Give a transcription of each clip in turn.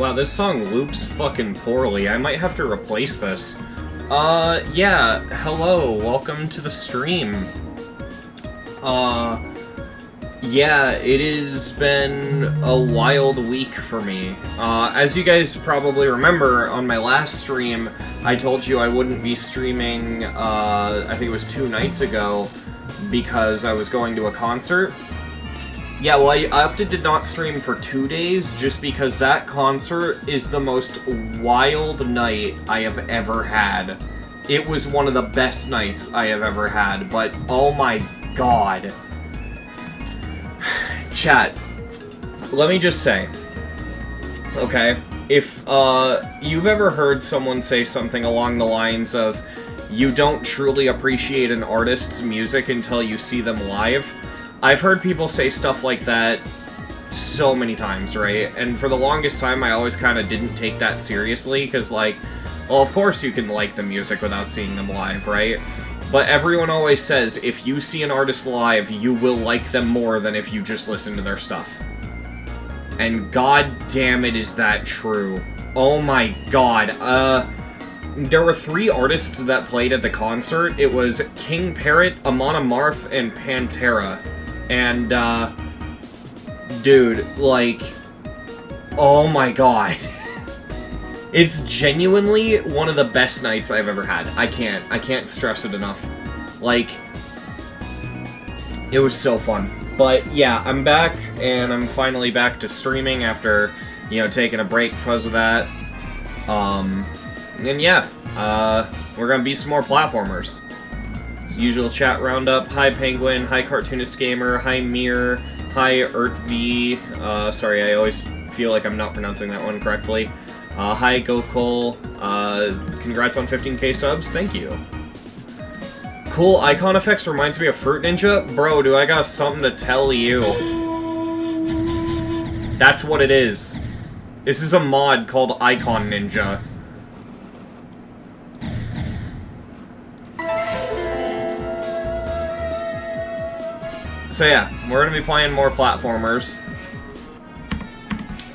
Wow, this song loops fucking poorly. I might have to replace this. Yeah, hello, welcome to the stream. Yeah, it has been a wild week for me. As you guys probably remember, on my last stream, I told you I wouldn't be streaming, I think it was 2 nights ago, because I was going to a concert. Yeah, well, I opted to not stream for 2 days, just because that concert is the most wild night I have ever had. It was one of the best nights I have ever had, but oh my god. Chat, let me just say, okay, if you've ever heard someone say something along the lines of, you don't truly appreciate an artist's music until you see them live, I've heard people say stuff like that so many times, right? And for the longest time, I always kind of didn't take that seriously, because, like, well, of course you can like the music without seeing them live, right? But everyone always says, if you see an artist live, you will like them more than if you just listen to their stuff. And god damn it, is that true. Oh my god. There were 3 artists that played at the concert. It was King Parrot, Amon Amarth, and Pantera. And, dude, like, oh my god. It's genuinely one of the best nights I've ever had. I can't stress it enough. Like, it was so fun. But yeah, I'm back, and I'm finally back to streaming after, you know, taking a break because of that. And yeah, we're gonna be some more platformers. Usual chat roundup. Hi Penguin, hi Cartoonist Gamer, hi Mir, hi EarthV. Sorry, I always feel like I'm not pronouncing that one correctly. Hi Gokul, congrats on 15k subs, thank you. Cool, icon effects reminds me of Fruit Ninja? Bro, do I got something to tell you? That's what it is. This is a mod called Icon Ninja. So yeah, we're gonna be playing more platformers.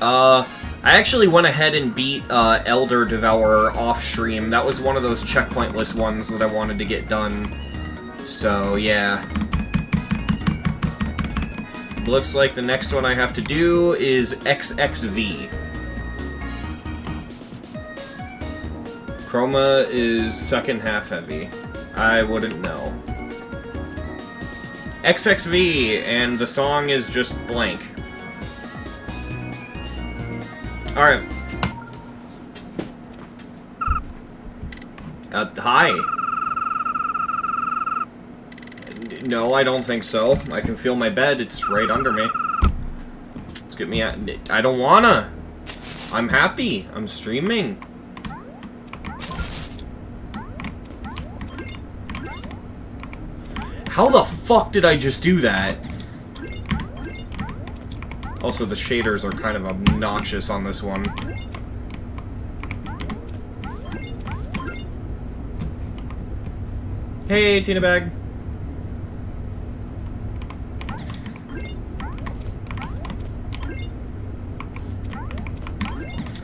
I actually went ahead and beat Elder Devourer off-stream. That was one of those checkpointless ones that I wanted to get done. So, yeah. Looks like the next one I have to do is XXV. Chroma is second half heavy. I wouldn't know. XXV, and the song is just blank. Alright. Hi. No, I don't think so. I can feel my bed. It's right under me. Let's get me out. I don't wanna. I'm happy. I'm streaming. How the fuck did I just do that? Also, the shaders are kind of obnoxious on this one. Hey, Tina Bag.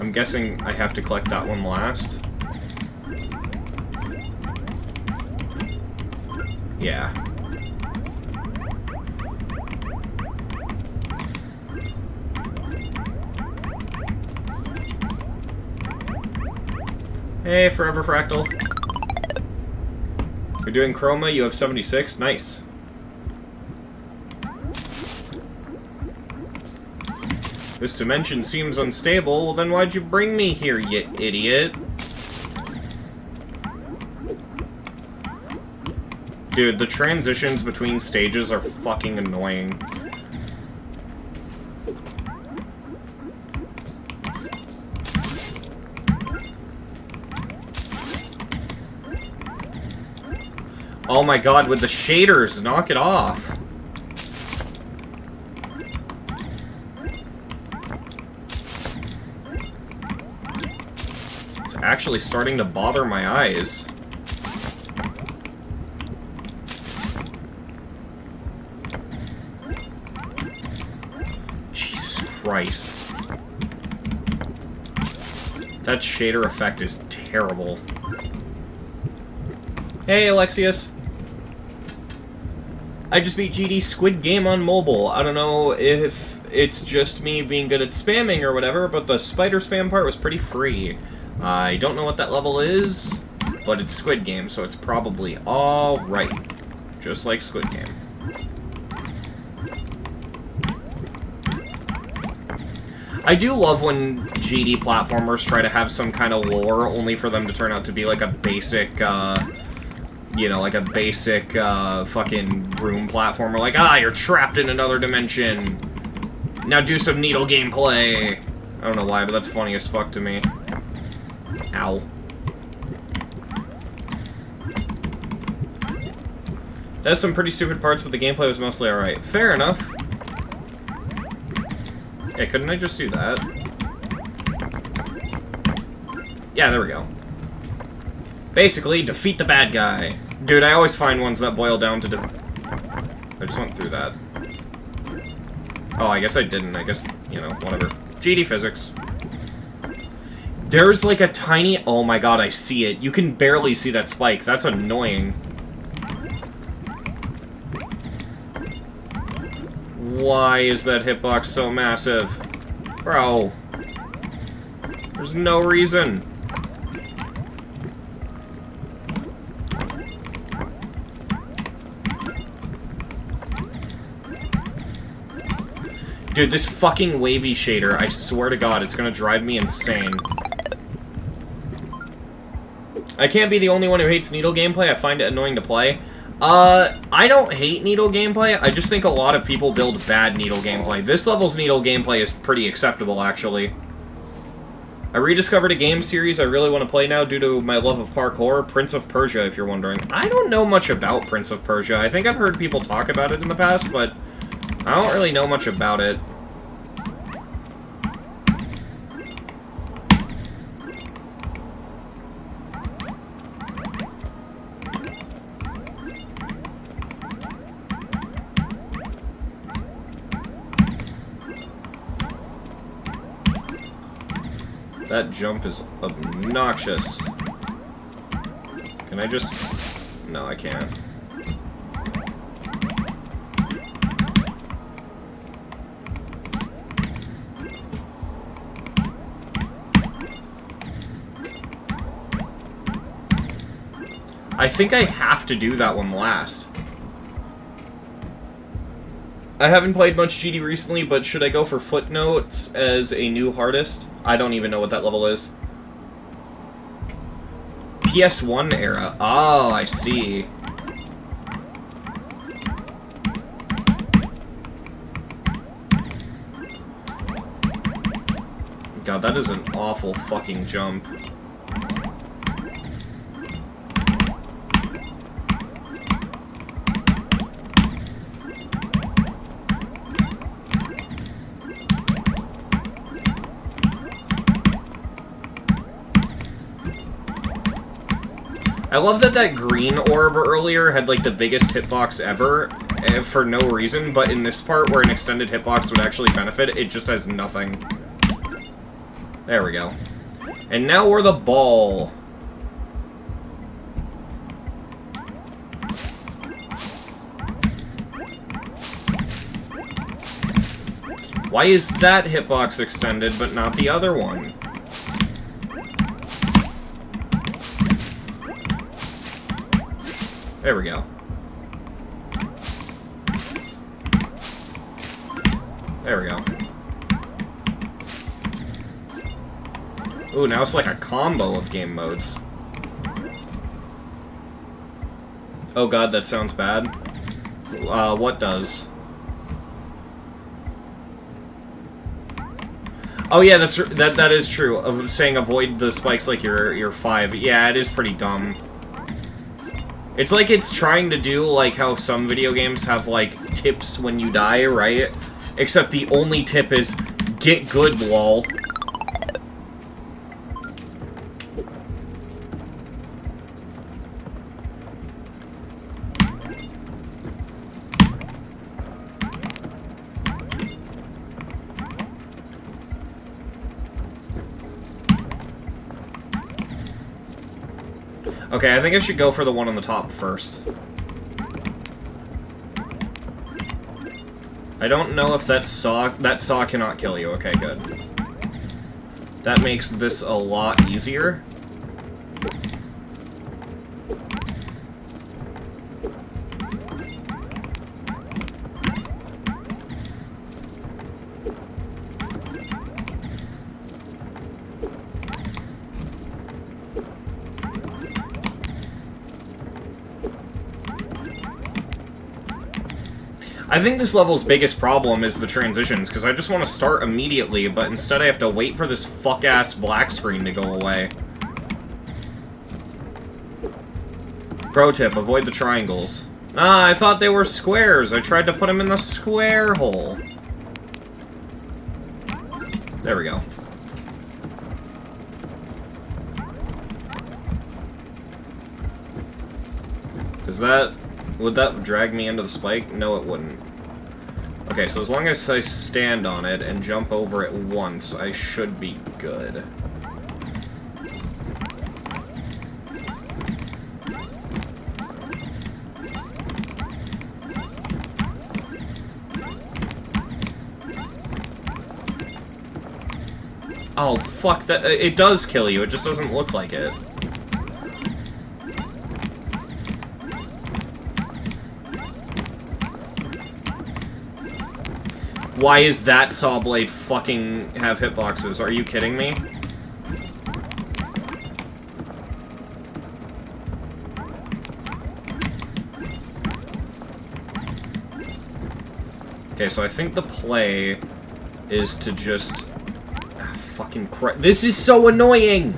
I'm guessing I have to collect that one last. Yeah. Hey, Forever Fractal. You're doing Chroma, you have 76? Nice. This dimension seems unstable, well then why'd you bring me here, you idiot? Dude, the transitions between stages are fucking annoying. Oh my god, with the shaders, knock it off. It's actually starting to bother my eyes. Jesus Christ. That shader effect is terrible. Hey, Alexius. I just beat GD Squid Game on mobile. I don't know if it's just me being good at spamming or whatever, but the spider spam part was pretty free. I don't know what that level is, but it's Squid Game, so it's probably alright. Just like Squid Game. I do love when GD platformers try to have some kind of lore, only for them to turn out to be like a basic, you know, like a basic, fucking room platformer. Like, ah, you're trapped in another dimension. Now do some needle gameplay. I don't know why, but that's funny as fuck to me. Ow. That has some pretty stupid parts, but the gameplay was mostly alright. Fair enough. Yeah, couldn't I just do that? Yeah, there we go. Basically, defeat the bad guy. Dude, I always find ones that boil down to I just went through that. Oh, I guess I didn't. I guess, you know, whatever. GD physics. There's like a tiny... Oh my god, I see it. You can barely see that spike. That's annoying. Why is that hitbox so massive? Bro. There's no reason. Dude, this fucking wavy shader, I swear to god, it's gonna drive me insane. I can't be the only one who hates needle gameplay. I find it annoying to play. I don't hate needle gameplay. I just think a lot of people build bad needle gameplay. This level's needle gameplay is pretty acceptable, actually. I rediscovered a game series I really want to play now due to my love of parkour, Prince of Persia, if you're wondering. I don't know much about Prince of Persia. I think I've heard people talk about it in the past, but I don't really know much about it. That jump is obnoxious. Can I just... No, I can't. I think I have to do that one last. I haven't played much GD recently, but should I go for Footnotes as a new hardest? I don't even know what that level is. PS1 era. Oh, I see. God, that is an awful fucking jump. I love that that green orb earlier had, like, the biggest hitbox ever, for no reason, but in this part where an extended hitbox would actually benefit, it just has nothing. There we go. And now we're the ball. Why is that hitbox extended, but not the other one? There we go. There we go. Ooh, now it's like a combo of game modes. Oh god, that sounds bad. What does? Oh yeah, that is true. Of saying avoid the spikes like you're 5. Yeah, it is pretty dumb. It's like it's trying to do, like, how some video games have, like, tips when you die, right? Except the only tip is, get good, lol. Okay, I think I should go for the one on the top first. I don't know if that saw cannot kill you. Okay, good. That makes this a lot easier. I think this level's biggest problem is the transitions, because I just want to start immediately, but instead I have to wait for this fuck-ass black screen to go away. Pro tip, avoid the triangles. Ah, I thought they were squares. I tried to put them in the square hole. There we go. Would that drag me into the spike? No, it wouldn't. Okay, so as long as I stand on it and jump over it once, I should be good. Oh, fuck, that it does kill you, it just doesn't look like it. Why is that saw blade fucking have hitboxes? Are you kidding me? Okay, so I think the play is to just... fucking crap. This is so annoying!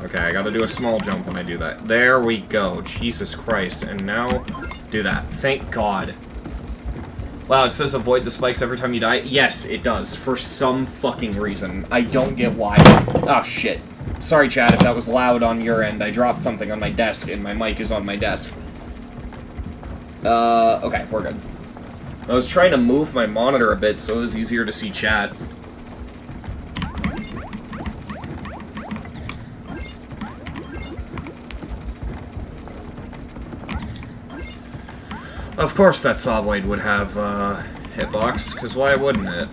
Okay, I gotta do a small jump when I do that. There we go. Jesus Christ. And now, do that. Thank God. Wow, it says avoid the spikes every time you die. Yes, it does. For some fucking reason. I don't get why. Oh, shit. Sorry, chat, if that was loud on your end. I dropped something on my desk, and my mic is on my desk. Okay, we're good. I was trying to move my monitor a bit so it was easier to see chat. Of course that saw blade would have, hitbox, because why wouldn't it?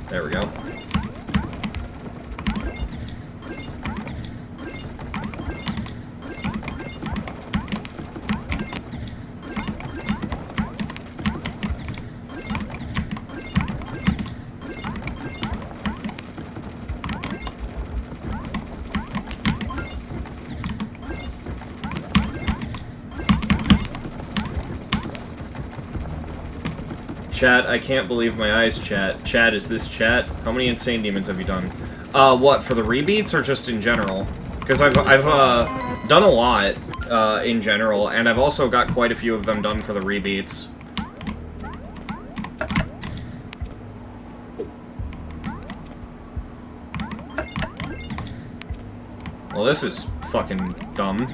There we go. Chat, I can't believe my eyes, chat. Chat, is this chat? How many Insane Demons have you done? What, for the rebeats or just in general? Because I've done a lot, in general, and I've also got quite a few of them done for the rebeats. Well, this is fucking dumb.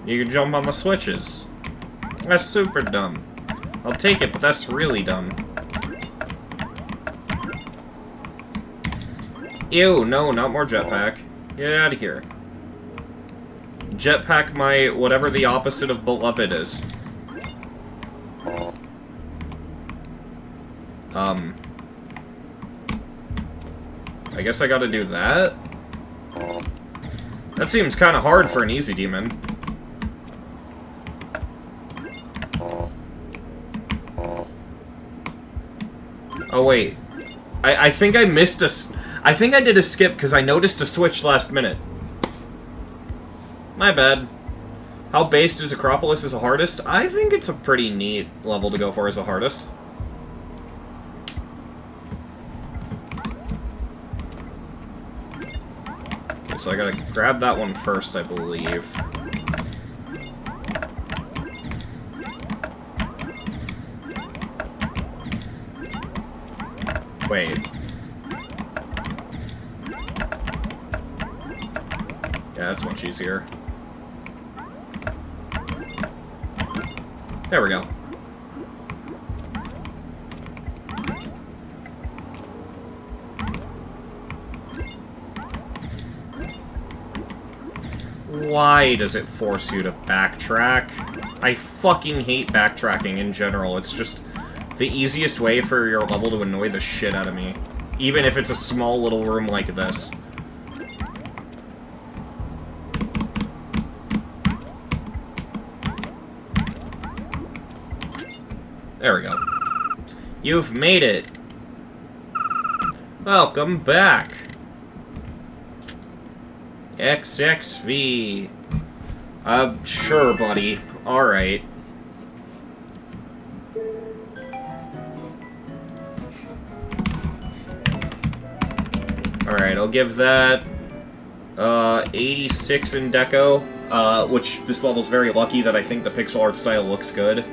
You can jump on the switches. That's super dumb. I'll take it, but that's really dumb. Ew, no, not more jetpack. Get out of here. Jetpack my whatever the opposite of beloved is. I guess I gotta do that? That seems kinda hard for an easy demon. Oh, wait. I think I missed I think I did a skip because I noticed a switch last minute. My bad. How based is Acropolis as a hardest? I think it's a pretty neat level to go for as a hardest. Okay, so I gotta grab that one first, I believe. Wait. Yeah, that's much easier. There we go. Why does it force you to backtrack? I fucking hate backtracking in general. It's just the easiest way for your level to annoy the shit out of me. Even if it's a small little room like this. There we go. You've made it. Welcome back. XXV. Sure, buddy. Alright. Alright, I'll give that 86 in deco, which this level's very lucky that I think the pixel art style looks good.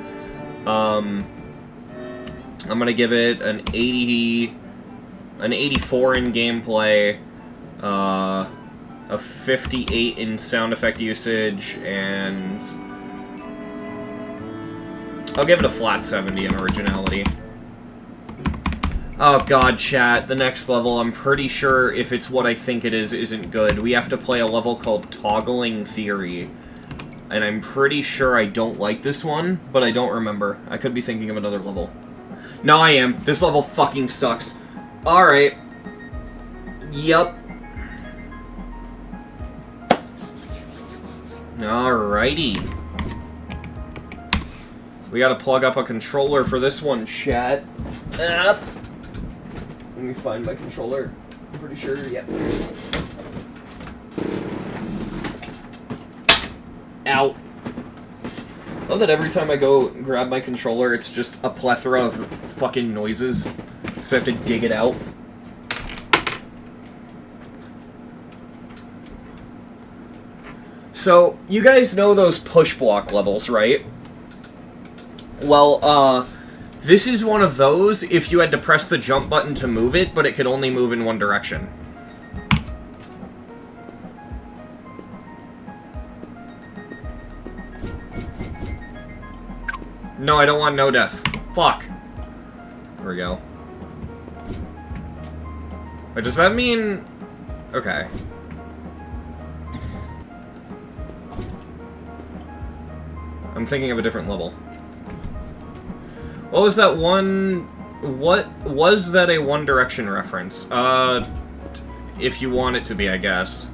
I'm gonna give it an 80, an 84 in gameplay, a 58 in sound effect usage, and I'll give it a flat 70 in originality. Oh god, chat, the next level, I'm pretty sure if it's what I think it is, isn't good. We have to play a level called Toggling Theory. And I'm pretty sure I don't like this one, but I don't remember. I could be thinking of another level. No, I am. This level fucking sucks. Alright. Yup. Alrighty. We gotta plug up a controller for this one, chat. Let me find my controller. I'm pretty sure, yeah, there it is. Ow. I love that every time I go grab my controller, it's just a plethora of fucking noises. Because I have to dig it out. So, you guys know those push block levels, right? Well, this is one of those if you had to press the jump button to move it, but it could only move in one direction. No, I don't want no death. Fuck. There we go. But does that mean... Okay. I'm thinking of a different level. What was that one... What was that a One Direction reference? If you want it to be, I guess.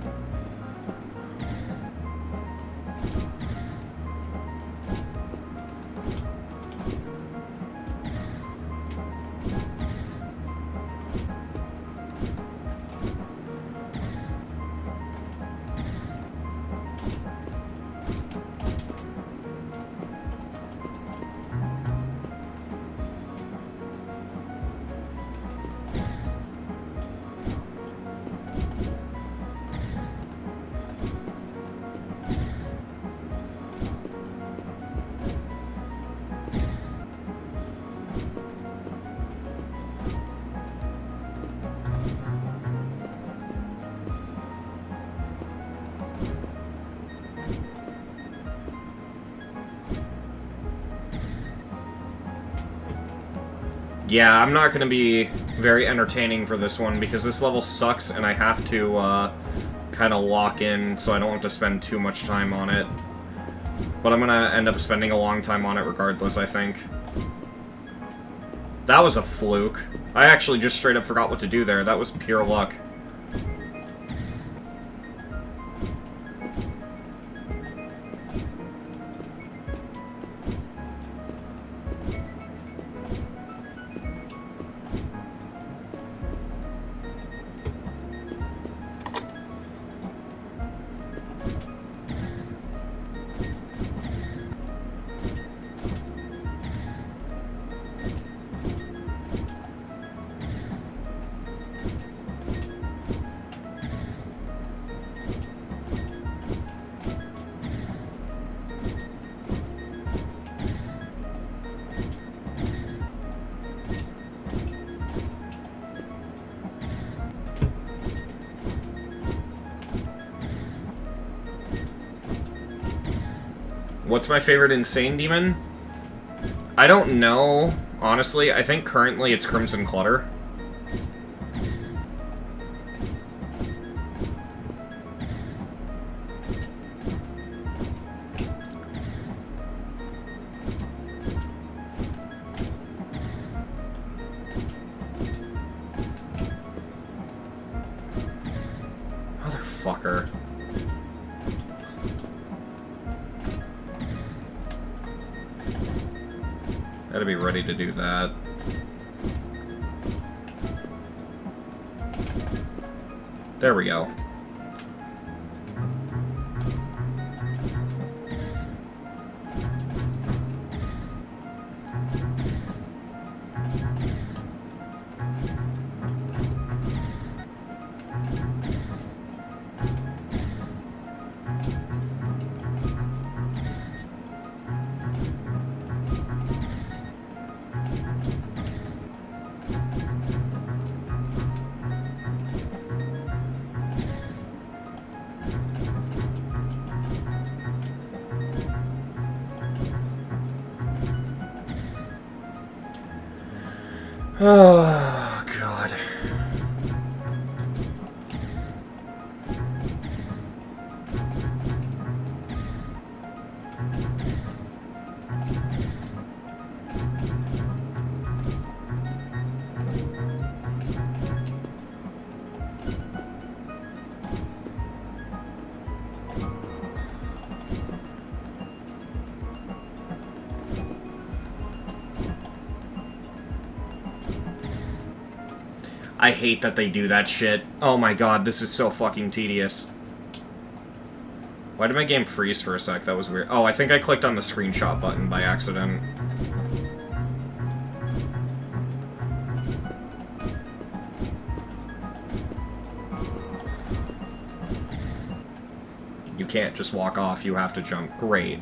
Yeah, I'm not going to be very entertaining for this one, because this level sucks, and I have to, kind of lock in, so I don't have to spend too much time on it. But I'm going to end up spending a long time on it regardless, I think. That was a fluke. I actually just straight up forgot what to do there. That was pure luck. What's my favorite insane demon? I don't know, honestly. I think currently it's Crimson Clutter. Motherfucker. Gotta be ready to do that. There we go. Oh, God. I hate that they do that shit. Oh my god, this is so fucking tedious. Why did my game freeze for a sec? That was weird. Oh, I think I clicked on the screenshot button by accident. You can't just walk off, you have to jump. Great.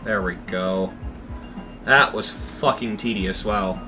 There we go. That was fucking tedious, wow.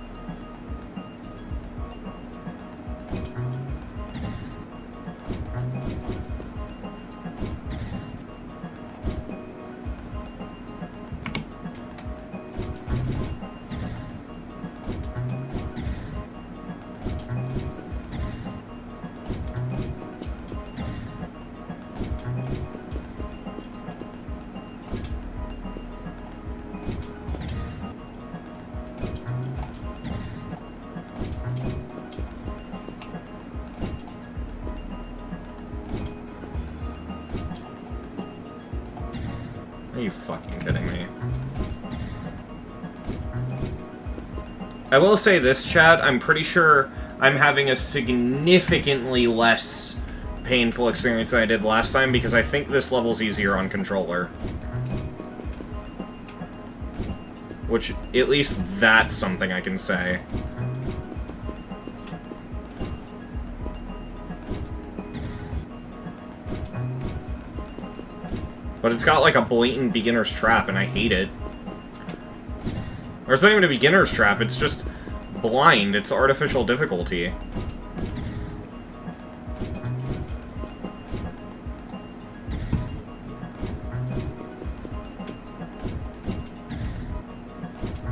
Are you fucking kidding me? I will say this, chat, I'm pretty sure I'm having a significantly less painful experience than I did last time, because I think this level's easier on controller. Which, at least that's something I can say. But it's got like a blatant beginner's trap, and I hate it. Or it's not even a beginner's trap, it's just blind, it's artificial difficulty.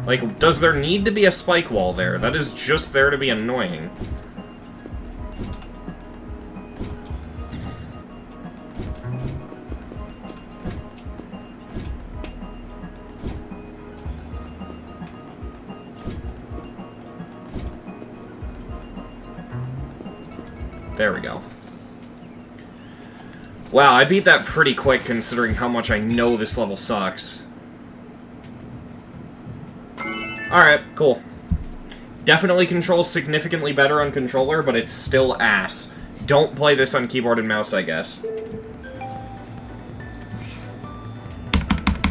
Like, does there need to be a spike wall there? That is just there to be annoying. There we go. Wow, I beat that pretty quick considering how much I know this level sucks. Alright, cool. Definitely controls significantly better on controller, but it's still ass. Don't play this on keyboard and mouse, I guess.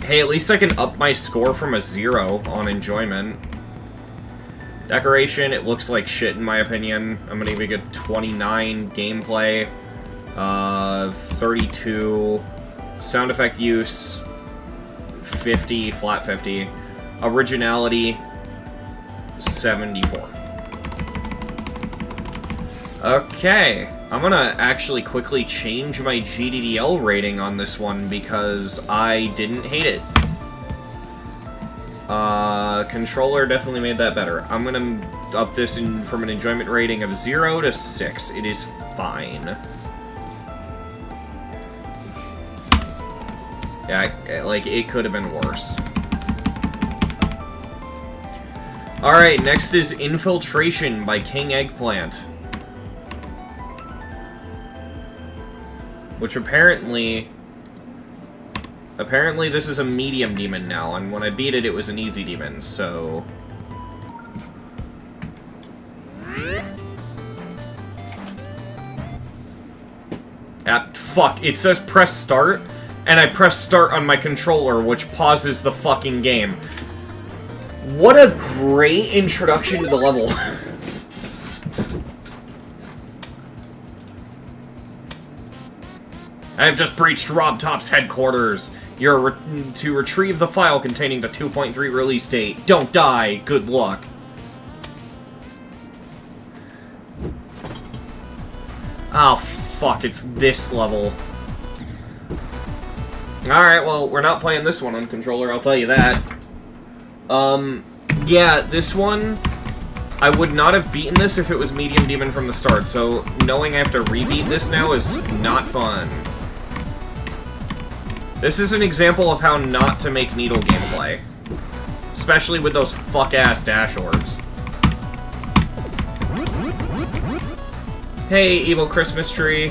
Hey, at least I can up my score from a 0 on enjoyment. Decoration, it looks like shit in my opinion. I'm gonna give it a 29. Gameplay, 32. Sound effect use, 50, flat 50. Originality, 74. Okay, I'm gonna actually quickly change my GDDL rating on this one because I didn't hate it. Controller definitely made that better. I'm gonna up this from an enjoyment rating of 0 to 6. It is fine. Yeah, like, it could have been worse. Alright, next is Infiltration by King Eggplant. Which apparently this is a medium demon now, and when I beat it, it was an easy demon, so... fuck, it says press start, and I press start on my controller, which pauses the fucking game. What a great introduction to the level. I have just breached Rob Top's headquarters. You're to retrieve the file containing the 2.3 release date. Don't die. Good luck. Oh, fuck. It's this level. Alright, well, we're not playing this one on controller, I'll tell you that. Yeah, this one... I would not have beaten this if it was Medium Demon from the start, so knowing I have to rebeat this now is not fun. This is an example of how not to make needle gameplay. Especially with those fuck-ass dash orbs. Hey, evil Christmas tree.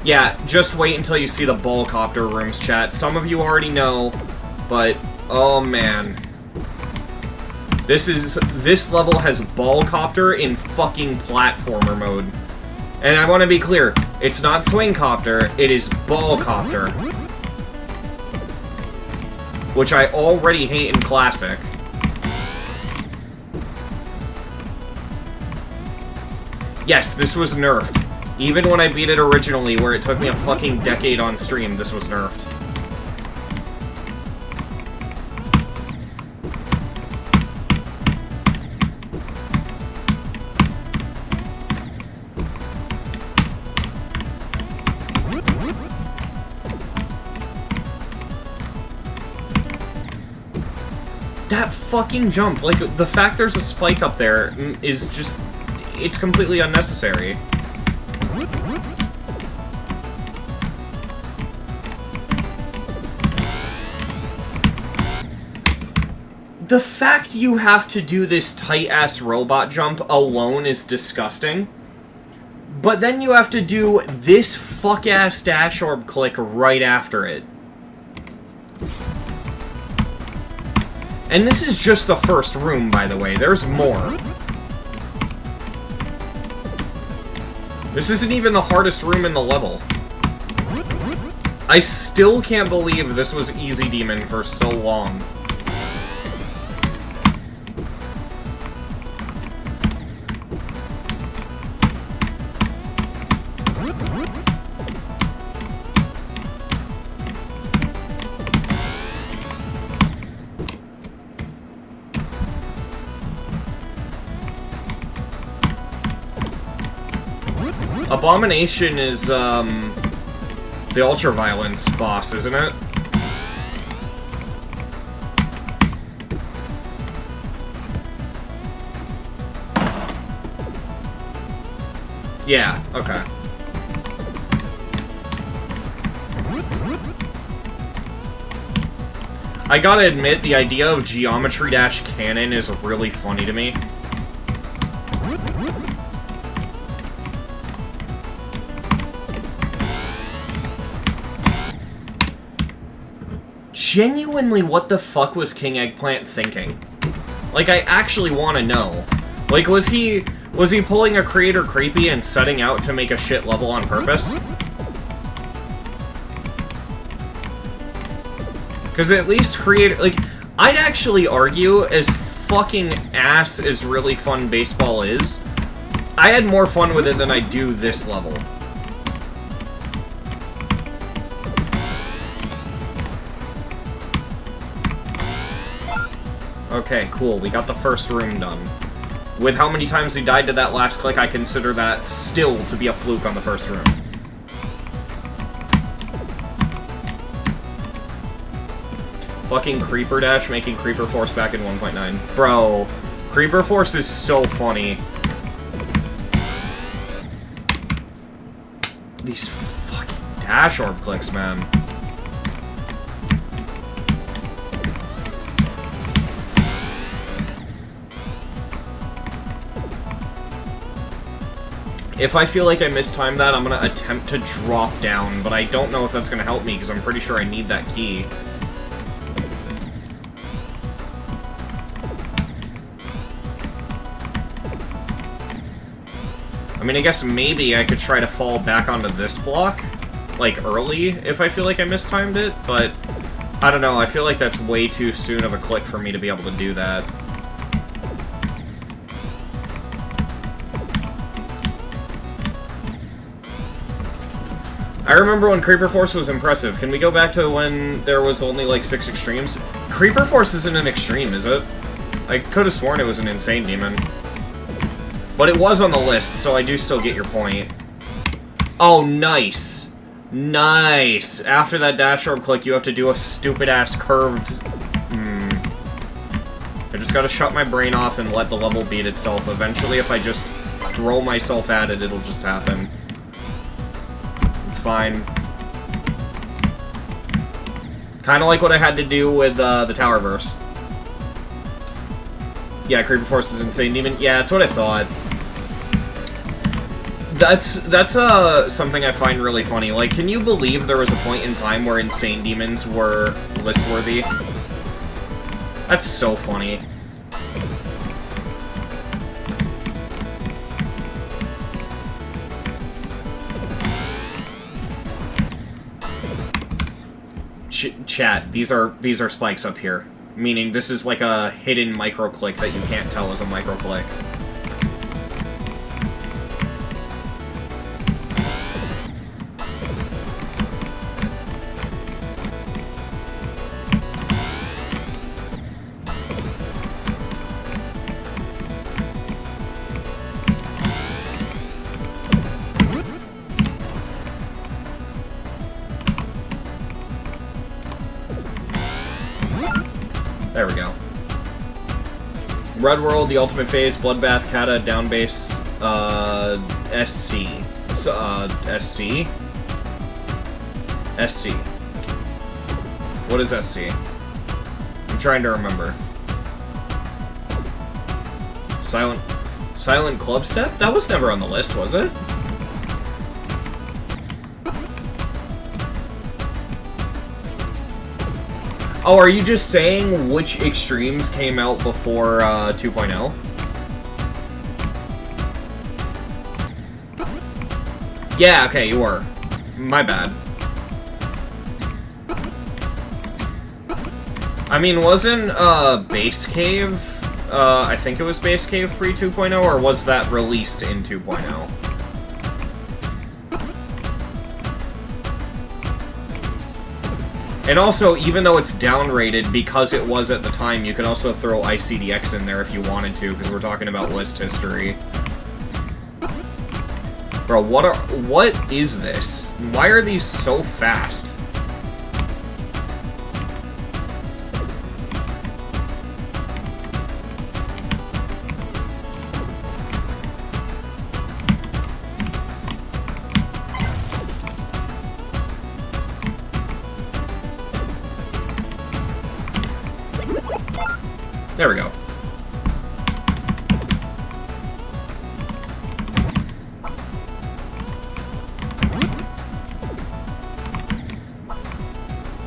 Yeah, just wait until you see the ballcopter rooms, chat. Some of you already know, but... oh, man. This level has ballcopter in fucking platformer mode. And I want to be clear, it's not swingcopter, it is ballcopter. Which I already hate in Classic. Yes, this was nerfed. Even when I beat it originally, where it took me a fucking decade on stream, this was nerfed. That fucking jump, like, the fact there's a spike up there is just... it's completely unnecessary. The fact you have to do this tight-ass robot jump alone is disgusting. But then you have to do this fuck-ass dash orb click right after it. And this is just the first room, by the way. There's more. This isn't even the hardest room in the level. I still can't believe this was Easy Demon for so long. Abomination is, the Ultraviolence boss, isn't it? Yeah, okay. I gotta admit, the idea of Geometry Dash Cannon is really funny to me. Genuinely, what the fuck was King Eggplant thinking? Like, I actually want to know. Like, was he pulling a Creator Creepy and setting out to make a shit level on purpose? Because at least Creator... Like, I'd actually argue, as fucking ass as Really Fun Baseball is, I had more fun with it than I do this level. Okay, cool. We got the first room done. With how many times we died to that last click, I consider that still to be a fluke on the first room. Fucking Creeper Dash making Creeper Force back in 1.9. Bro, Creeper Force is so funny. These fucking Dash Orb clicks, man. If I feel like I mistimed that, I'm gonna attempt to drop down, but I don't know if that's gonna help me, because I'm pretty sure I need that key. I mean, I guess maybe I could try to fall back onto this block, like, early, if I feel like I mistimed it, but I don't know, I feel like that's way too soon of a click for me to be able to do that. I remember when Creeper Force was impressive. Can we go back to when there was only, like, 6 extremes? Creeper Force isn't an extreme, is it? I could have sworn it was an Insane Demon. But it was on the list, so I do still get your point. Oh, nice. Nice. After that Dash Orb click, you have to do a stupid-ass curved... I just gotta shut my brain off and let the level beat itself. Eventually, if I just throw myself at it, it'll just happen. It's fine. Kinda like what I had to do with the Towerverse. Yeah, Creeper Force is Insane Demon. Yeah, that's what I thought. That's something I find really funny. Like, can you believe there was a point in time where Insane Demons were list-worthy? That's so funny. Chat, these are spikes up here. Meaning this is like a hidden micro-click that you can't tell is a micro-click. There we go. Red World, the Ultimate Phase, Bloodbath, Kata, Down Base, SC. SC? SC. What is SC? I'm trying to remember. Silent Club Step? That was never on the list, was it? Oh, are you just saying which extremes came out before 2.0? Yeah, okay, you were. My bad. I mean, wasn't Base Cave, I think it was Base Cave pre 2.0, or was that released in 2.0? And also, even though it's downrated, because it was at the time, you can also throw ICDX in there if you wanted to, because we're talking about list history. Bro, what is this? Why are these so fast? There we go.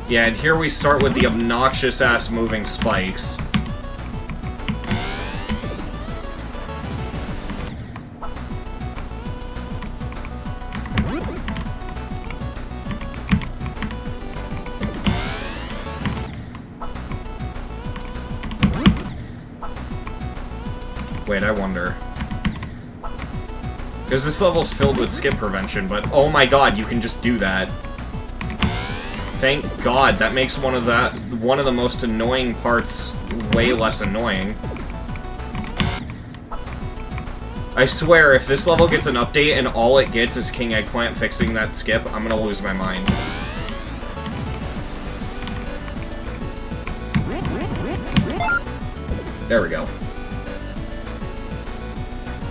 Yeah, and here we start with the obnoxious-ass moving spikes. Wait, I wonder. Because this level's filled with skip prevention, but oh my god, you can just do that. Thank god, that makes one of the most annoying parts way less annoying. I swear, if this level gets an update and all it gets is King Eggplant fixing that skip, I'm gonna lose my mind. There we go.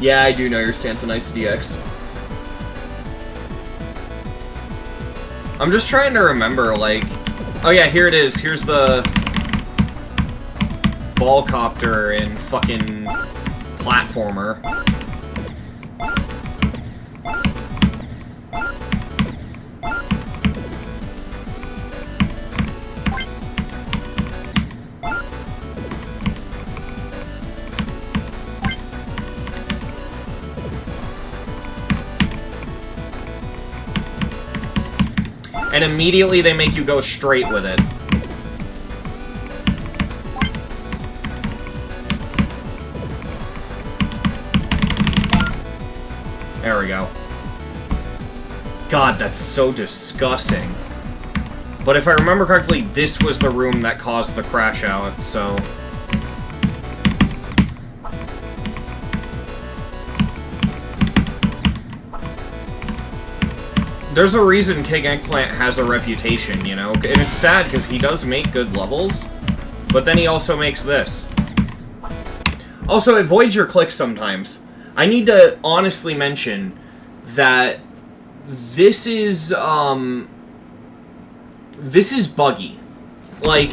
Yeah, I do know your stance on Ice DX. I'm just trying to remember, like... Oh yeah, here it is. Here's the... ball copter and fucking... platformer. And immediately they make you go straight with it. There we go. God, that's so disgusting. But if I remember correctly, this was the room that caused the crash out, so... There's a reason King Eggplant has a reputation, you know? And it's sad, because he does make good levels, but then he also makes this. Also, it voids your clicks sometimes. I need to honestly mention that this is buggy. Like,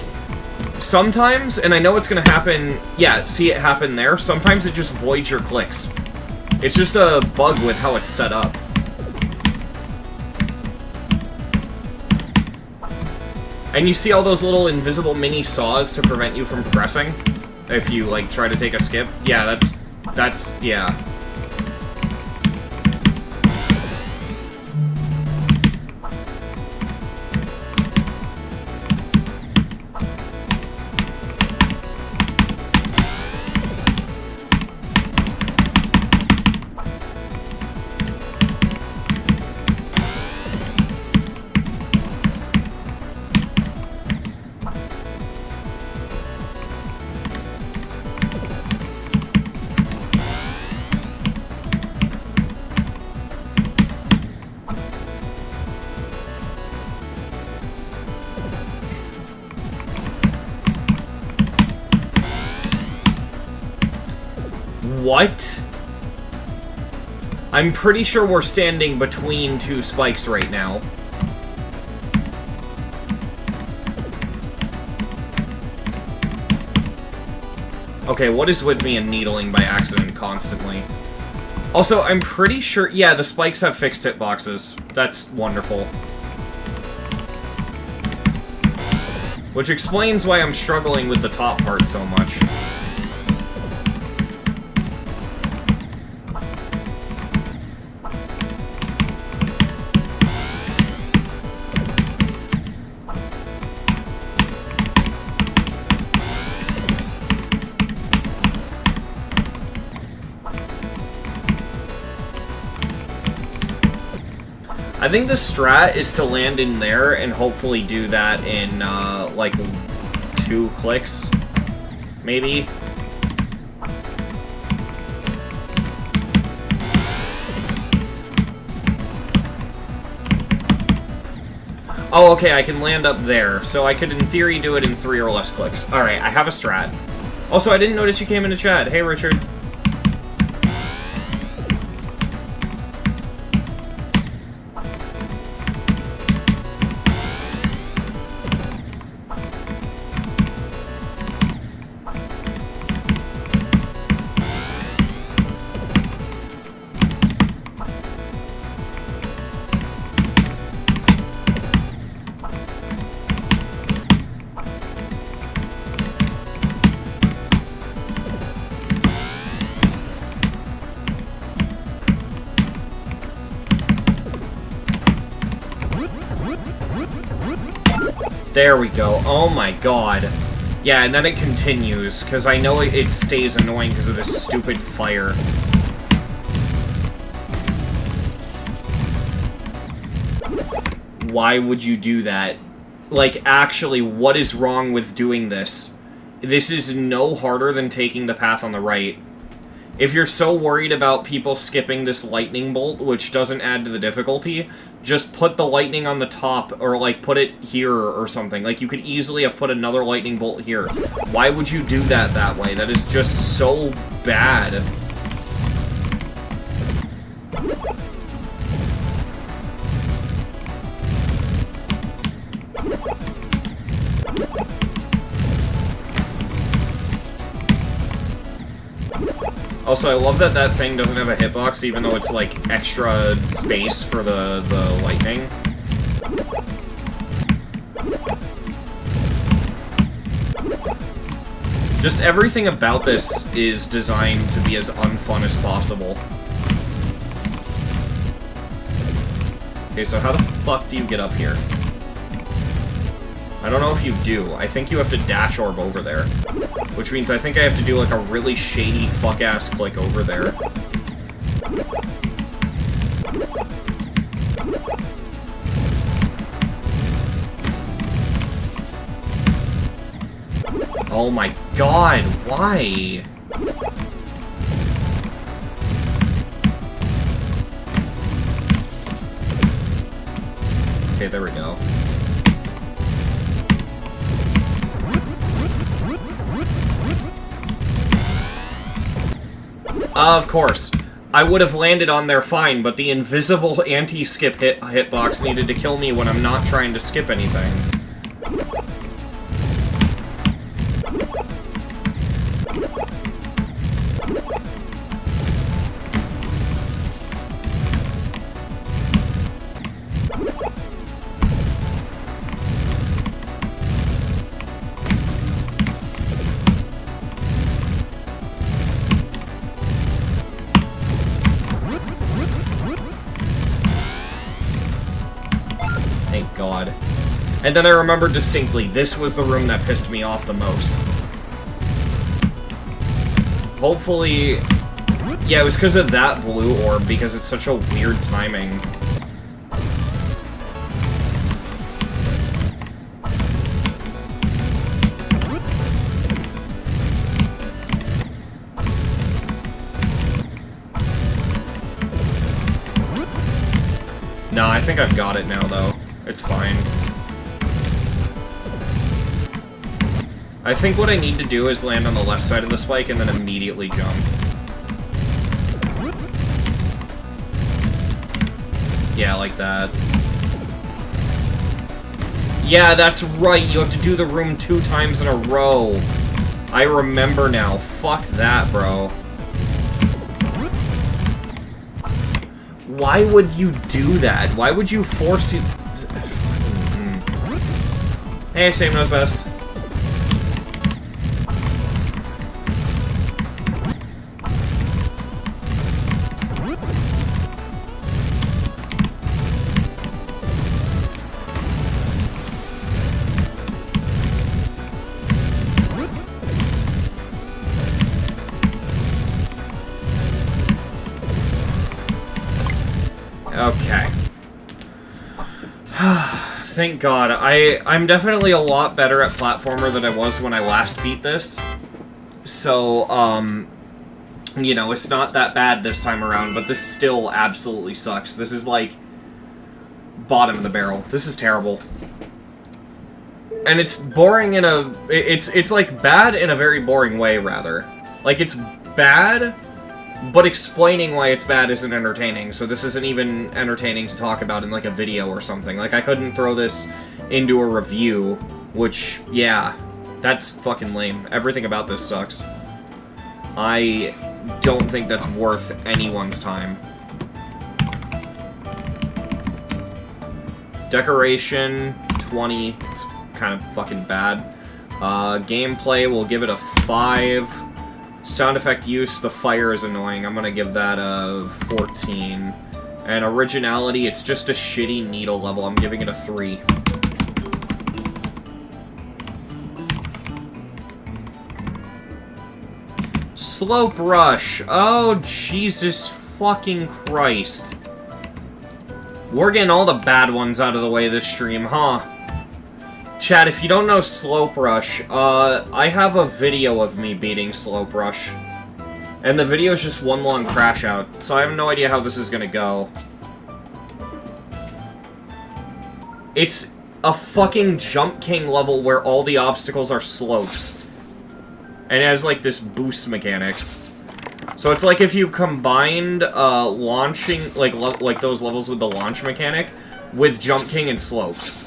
sometimes, and I know it's gonna happen... Yeah, see it happen there? Sometimes it just voids your clicks. It's just a bug with how it's set up. And you see all those little invisible mini saws to prevent you from pressing? If you, like, try to take a skip? Yeah, yeah. What? I'm pretty sure we're standing between two spikes right now. Okay, what is with me and needling by accident constantly? Also, I'm pretty sure... Yeah, the spikes have fixed hitboxes. That's wonderful. Which explains why I'm struggling with the top part so much. I think the strat is to land in there and hopefully do that in, like, 2 clicks, maybe. Oh, okay, I can land up there, so I could, in theory, do it in 3 or less clicks. Alright, I have a strat. Also, I didn't notice you came into chat. Hey, Richard. There we go. Oh my god. Yeah, and then it continues, because I know it stays annoying because of this stupid fire. Why would you do that? Like, actually, what is wrong with doing this? This is no harder than taking the path on the right. If you're so worried about people skipping this lightning bolt, which doesn't add to the difficulty, just put the lightning on the top, or, like, put it here or something. Like, you could easily have put another lightning bolt here. Why would you do that way? That is just so bad. Also, I love that that thing doesn't have a hitbox, even though it's, like, extra space for the lightning. Just everything about this is designed to be as unfun as possible. Okay, so how the fuck do you get up here? I don't know if you do. I think you have to dash orb over there. Which means I think I have to do, like, a really shady fuck-ass click over there. Oh my god, why? Okay, there we go. Of course. I would have landed on there fine, but the invisible anti-skip hitbox needed to kill me when I'm not trying to skip anything. God. And then I remember distinctly, this was the room that pissed me off the most. Hopefully... Yeah, it was because of that blue orb, because it's such a weird timing. No, I think I've got it now, though. It's fine. I think what I need to do is land on the left side of the spike and then immediately jump. Yeah, like that. Yeah, that's right, you have to do the room 2 times in a row. I remember now. Fuck that, bro. Why would you do that? Why would you force you... Hey, Sam knows best. Okay. Thank God. I'm definitely a lot better at platformer than I was when I last beat this. So, you know, it's not that bad this time around, but this still absolutely sucks. This is, like, bottom of the barrel. This is terrible. And it's boring in a... It's like, bad in a very boring way, rather. Like, it's bad... But explaining why it's bad isn't entertaining, so this isn't even entertaining to talk about in, like, a video or something. Like, I couldn't throw this into a review, which, yeah, that's fucking lame. Everything about this sucks. I don't think that's worth anyone's time. Decoration, 20. It's kind of fucking bad. Gameplay, we'll give it a 5. Sound effect use, the fire is annoying. I'm gonna give that a 14. And originality, it's just a shitty needle level. I'm giving it a 3. slope rush. Oh, Jesus fucking Christ. We're getting all the bad ones out of the way this stream, huh? Chat, if you don't know slope rush, I have a video of me beating slope rush. And the video is just one long crash out, so I have no idea how this is gonna go. It's a fucking Jump King level where all the obstacles are slopes. And it has, like, this boost mechanic. So it's like if you combined, launching, like those levels with the launch mechanic, with Jump King and slopes.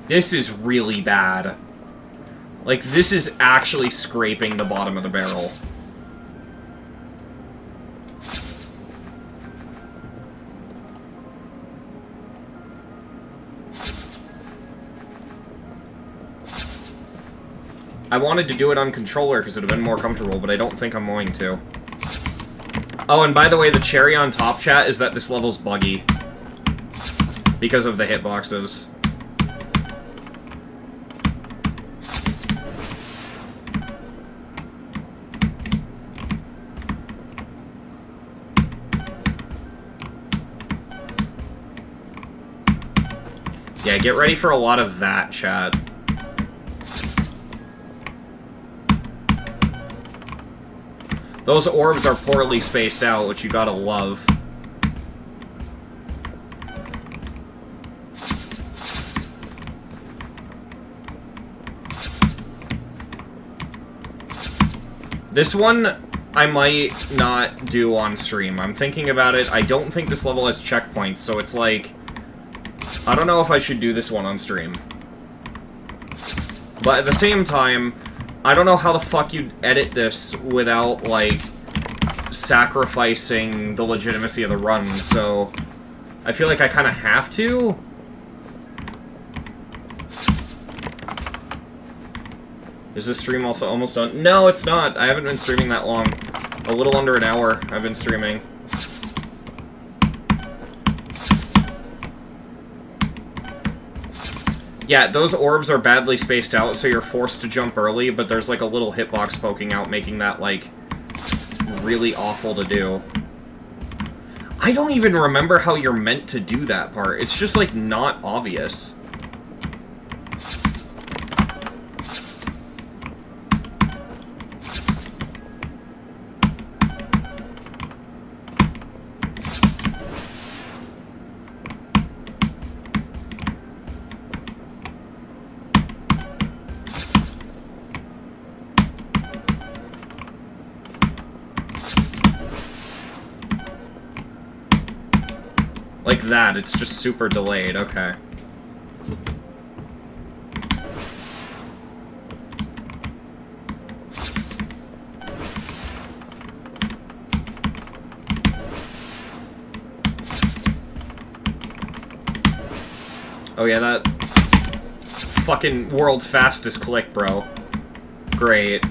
This is really bad. Like, this is actually scraping the bottom of the barrel. I wanted to do it on controller because it would have been more comfortable, but I don't think I'm going to. Oh, and by the way, the cherry on top, chat, is that this level's buggy. Because of the hitboxes. Yeah, get ready for a lot of that, chat. Those orbs are poorly spaced out, which you gotta love. This one, I might not do on stream. I'm thinking about it. I don't think this level has checkpoints, so it's like... I don't know if I should do this one on stream. But at the same time... I don't know how the fuck you'd edit this without, like, sacrificing the legitimacy of the run, so... I feel like I kind of have to? Is this stream also almost done? No, it's not. I haven't been streaming that long. A little under an hour I've been streaming. Yeah, those orbs are badly spaced out, so you're forced to jump early, but there's like a little hitbox poking out, making that, like, really awful to do. I don't even remember how you're meant to do that part. It's just, like, not obvious. Like that, it's just super delayed, okay. Oh yeah, that fucking world's fastest click, bro. Great.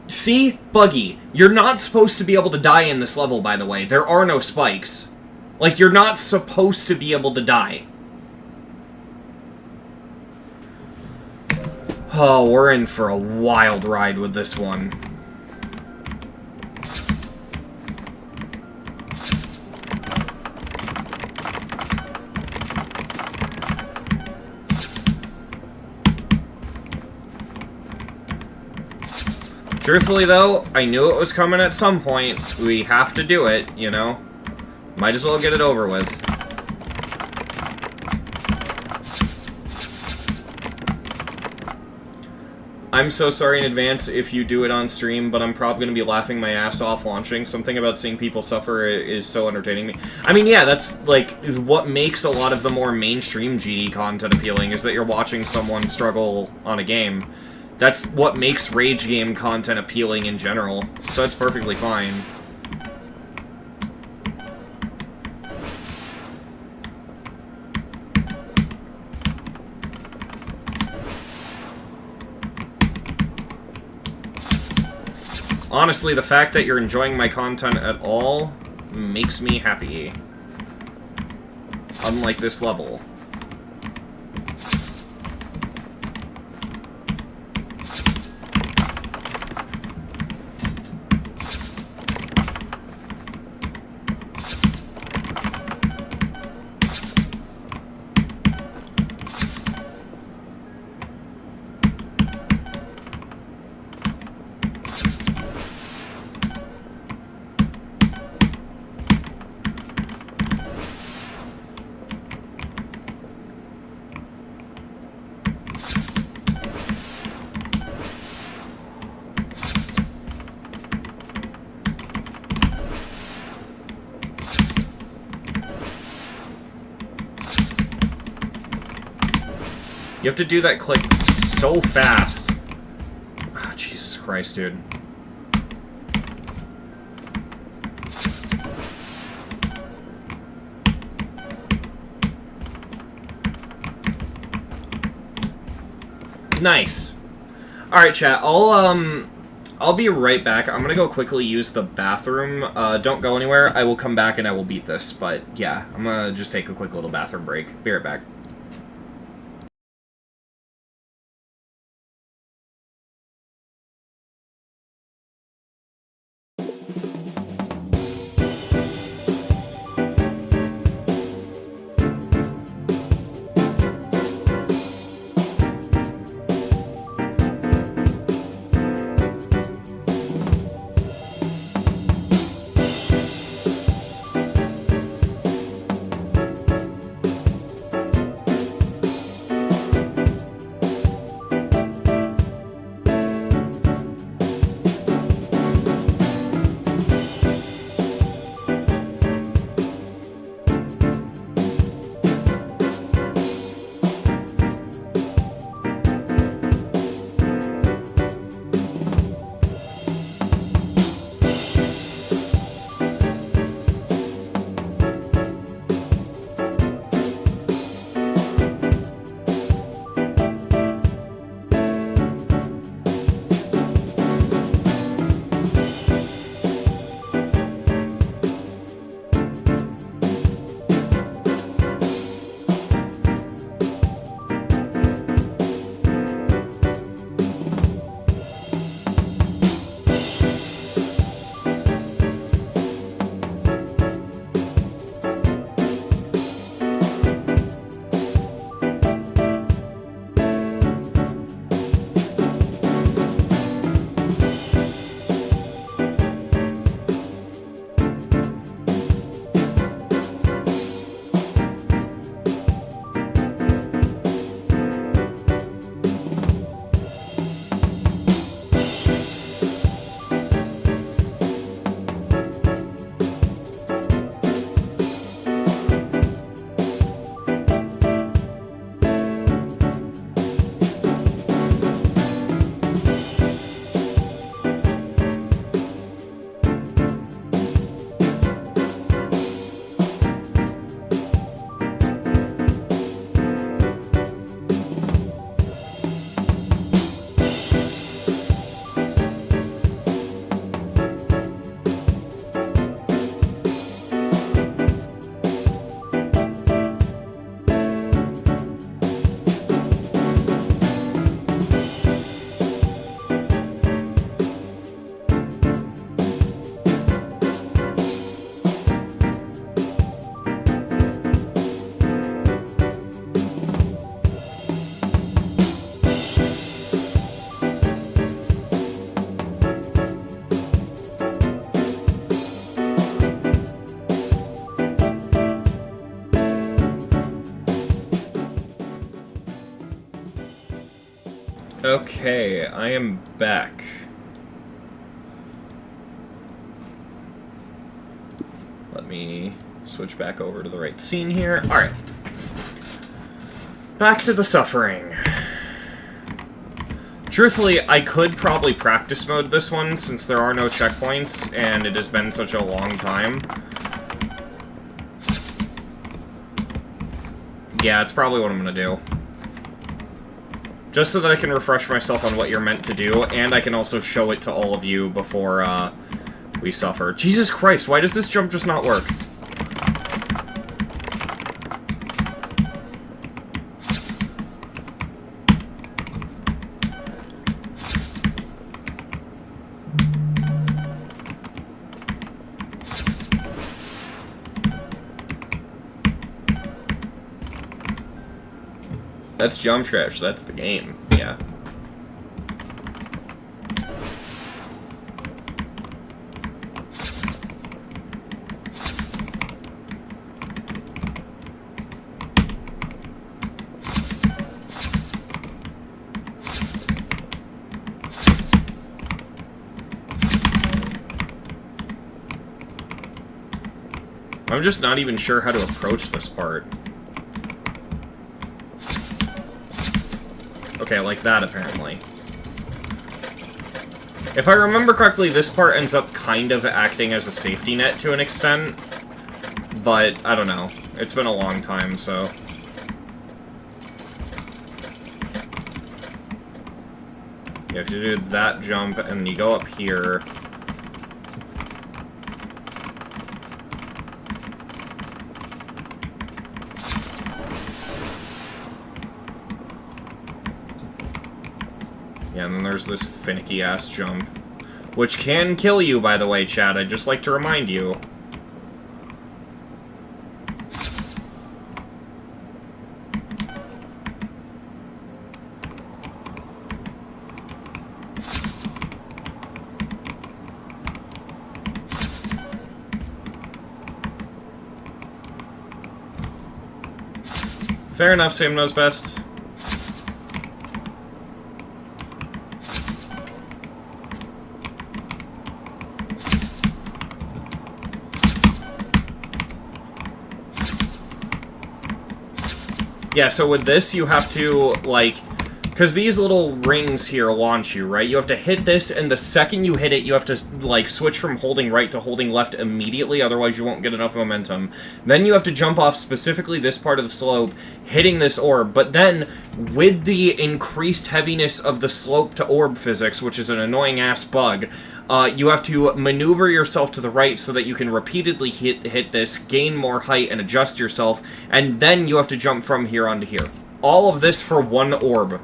See? Buggy. You're not supposed to be able to die in this level, by the way. There are no spikes. Like, you're not supposed to be able to die. Oh, we're in for a wild ride with this one. Truthfully, though, I knew it was coming at some point. We have to do it, you know? Might as well get it over with. I'm so sorry in advance if you do it on stream, but I'm probably going to be laughing my ass off launching. Something about seeing people suffer is so entertaining me. I mean, yeah, that's, like, what makes a lot of the more mainstream GD content appealing, is that you're watching someone struggle on a game. That's what makes rage game content appealing in general, so it's perfectly fine. Honestly, the fact that you're enjoying my content at all makes me happy. unlike this level. You have to do that click so fast. Oh, Jesus Christ, dude. Nice. Alright, chat. I'll be right back. I'm gonna go quickly use the bathroom. Don't go anywhere. I will come back and I will beat this. But, yeah. I'm gonna just take a quick little bathroom break. Be right back. Okay, I am back. Let me switch back over to the right scene here. Alright. Back to the suffering. Truthfully, I could probably practice mode this one, since there are no checkpoints, and it has been such a long time. Yeah, it's probably what I'm gonna do. Just so that I can refresh myself on what you're meant to do, and I can also show it to all of you before, we suffer. Jesus Christ, why does this jump just not work? That's Jump Trash. That's the game. Yeah. I'm just not even sure how to approach this part. Okay, like that, apparently. If I remember correctly, this part ends up kind of acting as a safety net to an extent. But, I don't know. It's been a long time, so... You have to do that jump, and you go up here... Yeah, and then there's this finicky-ass jump. Which can kill you, by the way, Chad. I'd just like to remind you. Fair enough, Sam knows best. Yeah, so with this, you have to, like... Because these little rings here launch you, right? You have to hit this, and the second you hit it, you have to, like, switch from holding right to holding left immediately, otherwise you won't get enough momentum. Then you have to jump off specifically this part of the slope, hitting this orb, but then, with the increased heaviness of the slope to orb physics, which is an annoying-ass bug, you have to maneuver yourself to the right so that you can repeatedly hit this, gain more height, and adjust yourself, and then you have to jump from here onto here. All of this for one orb.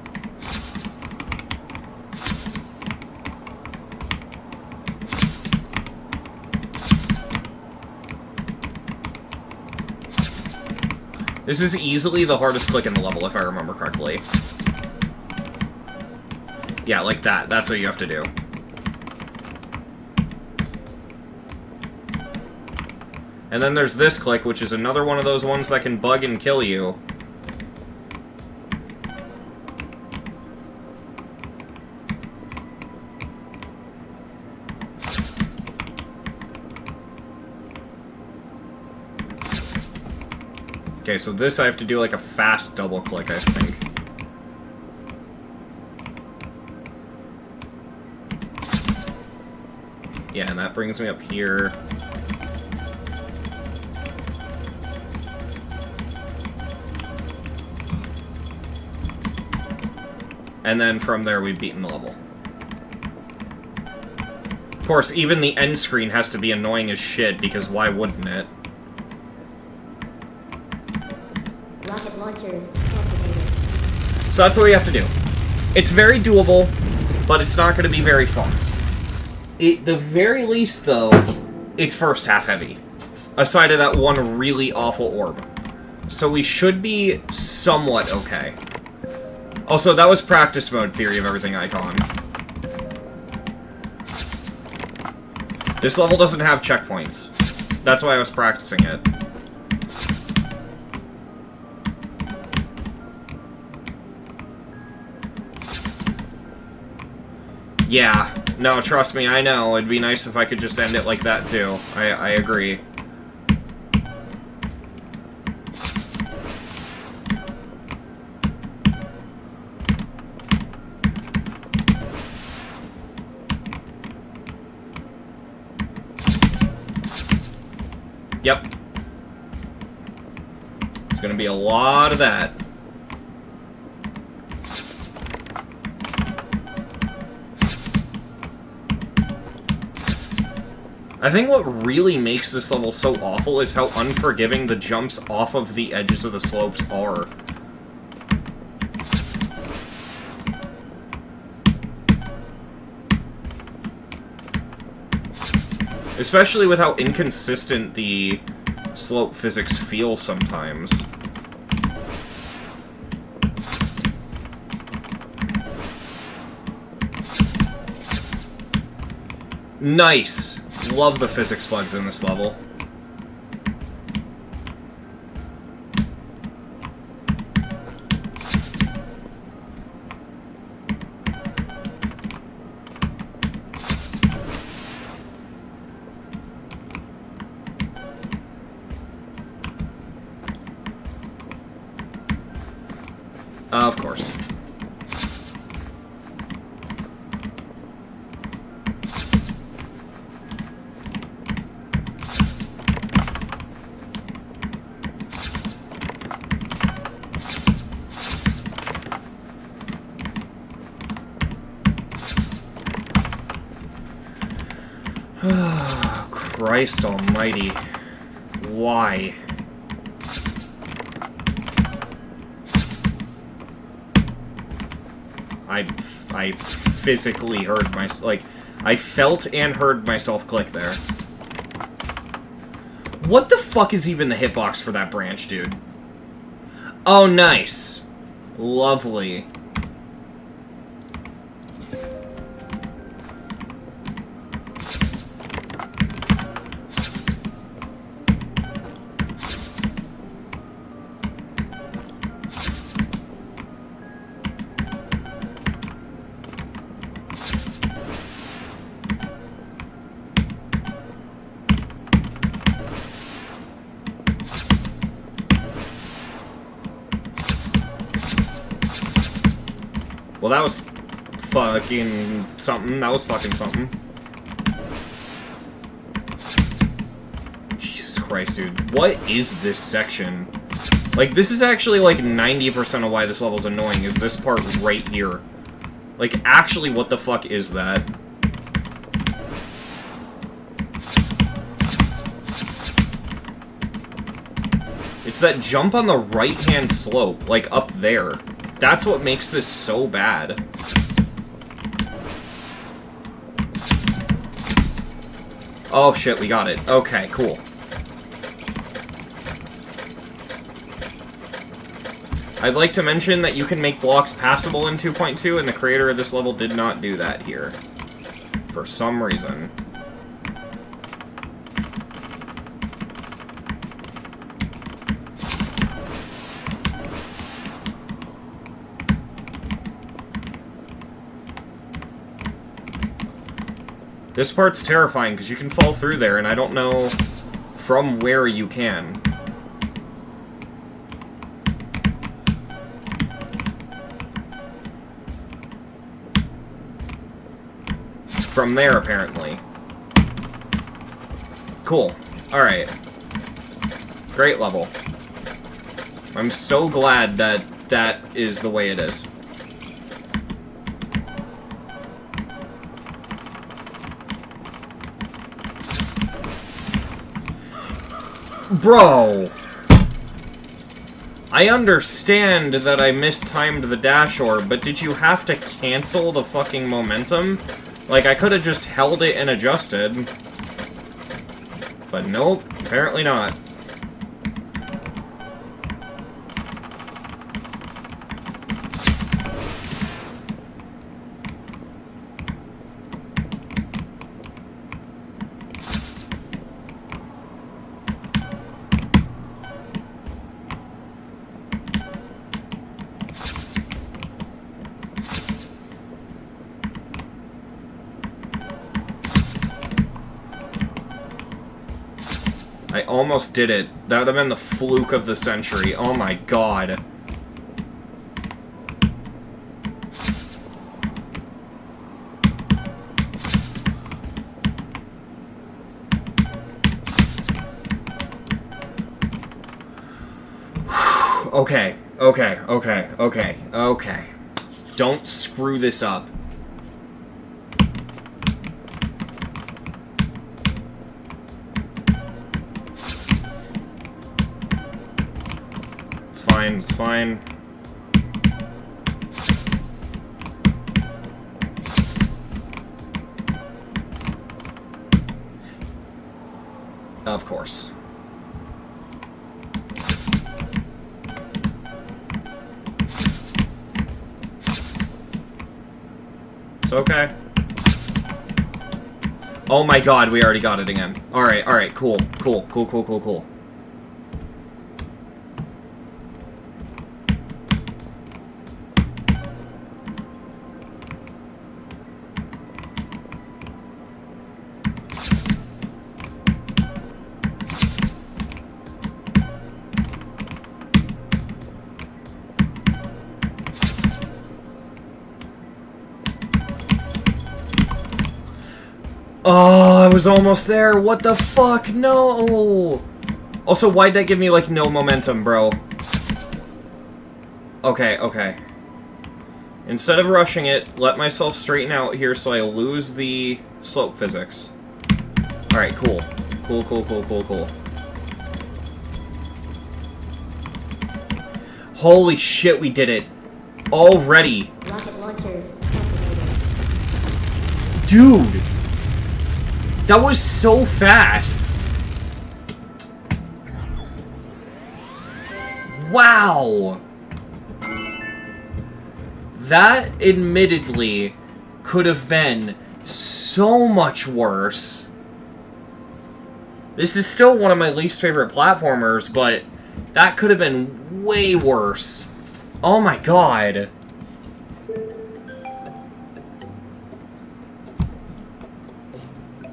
This is easily the hardest click in the level, if I remember correctly. Yeah, like that. That's what you have to do. And then there's this click, which is another one of those ones that can bug and kill you. Okay, so this I have to do like a fast double click, I think. Yeah, and that brings me up here. And then from there, we've beaten the level. Of course, even the end screen has to be annoying as shit, because why wouldn't it? Rocket launchers activated. So that's what we have to do. It's very doable, but it's not going to be very fun. At the very least, though, it's first half heavy. Aside of that one really awful orb. So we should be somewhat okay. Also, that was practice mode theory of everything icon. This level doesn't have checkpoints. That's why I was practicing it. Yeah. No, trust me, I know. It'd be nice if I could just end it like that, too. I agree. Yep. It's gonna be a lot of that. I think what really makes this level so awful is how unforgiving the jumps off of the edges of the slopes are. Especially with how inconsistent the slope physics feel sometimes. Nice! Love the physics bugs in this level. Of course. Christ almighty. Why? I physically heard myself, like, I felt and heard myself click there. What the fuck is even the hitbox for that branch, dude? Oh, nice. Lovely. Well, that was fucking something. That was fucking something. Jesus Christ, dude. What is this section? Like, this is actually, like, 90% of why this level's annoying, is this part right here. Like, actually, what the fuck is that? It's that jump on the right-hand slope, like, up there. That's what makes this so bad. Oh shit, we got it. Okay, cool. I'd like to mention that you can make blocks passable in 2.2, and the creator of this level did not do that here. For some reason. This part's terrifying, because you can fall through there, and I don't know from where you can. From there, apparently. Cool. Alright. Great level. I'm so glad that that is the way it is. Bro! I understand that I mistimed the dash orb, but did you have to cancel the fucking momentum? Like, I could have just held it and adjusted. But nope, apparently not. I almost did it. That would have been the fluke of the century. Oh my god. Okay, okay, okay, okay, okay. Don't screw this up. It's fine. Of course. It's okay. Oh my god, we already got it again. Alright, cool. Cool. Oh, I was almost there. What the fuck? No. Also, why'd that give me, like, no momentum, bro? Okay. Instead of rushing it, let myself straighten out here so I lose the slope physics. Alright, cool. Cool. Holy shit, we did it. Already. Rocket launchers activated. Dude. That was so fast! Wow! That, admittedly, could have been so much worse. This is still one of my least favorite platformers, but that could have been way worse. Oh my god.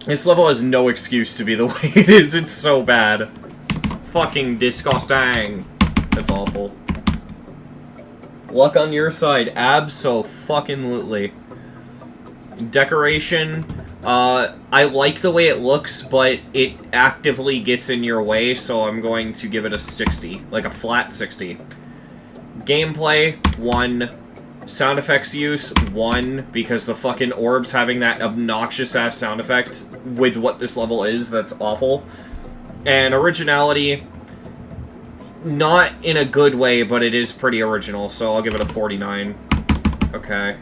This level has no excuse to be the way it is. It's so bad. Fucking disgusting. That's awful. Luck on your side. Abso-fucking-lutely. Decoration. I like the way it looks, but it actively gets in your way, so I'm going to give it a 60. Like a flat 60. Gameplay, 1. Sound effects use, 1, because the fucking orbs having that obnoxious-ass sound effect with what this level is, that's awful. And originality, not in a good way, but it is pretty original, so I'll give it a 49. Okay.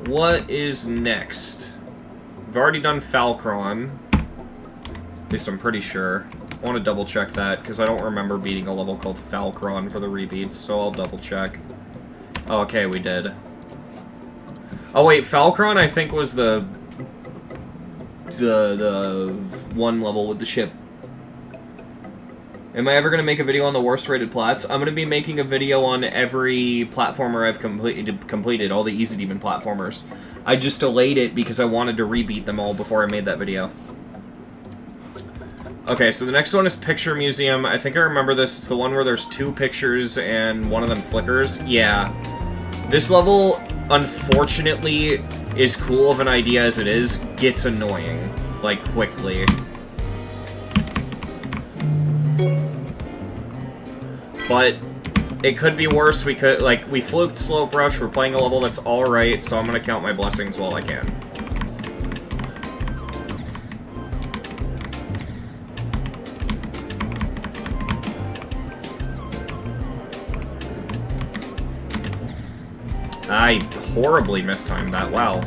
What is next? I've already done Falcron. At least I'm pretty sure. I want to double check that, because I don't remember beating a level called Falcron for the rebeats, so I'll double check. Oh, okay, we did. Oh wait, Falcron I think was the one level with the ship. Am I ever going to make a video on the worst rated plats? I'm going to be making a video on every platformer I've completed, all the Easy Demon platformers. I just delayed it because I wanted to rebeat them all before I made that video. Okay, so the next one is Picture Museum. I think I remember this. It's the one where there's 2 pictures and one of them flickers. Yeah. This level, unfortunately, as cool of an idea as it is, gets annoying. Like, quickly. But it could be worse. We could, like, we fluked Slope Rush. We're playing a level that's alright, so I'm gonna count my blessings while I can. I horribly mistimed that, wow.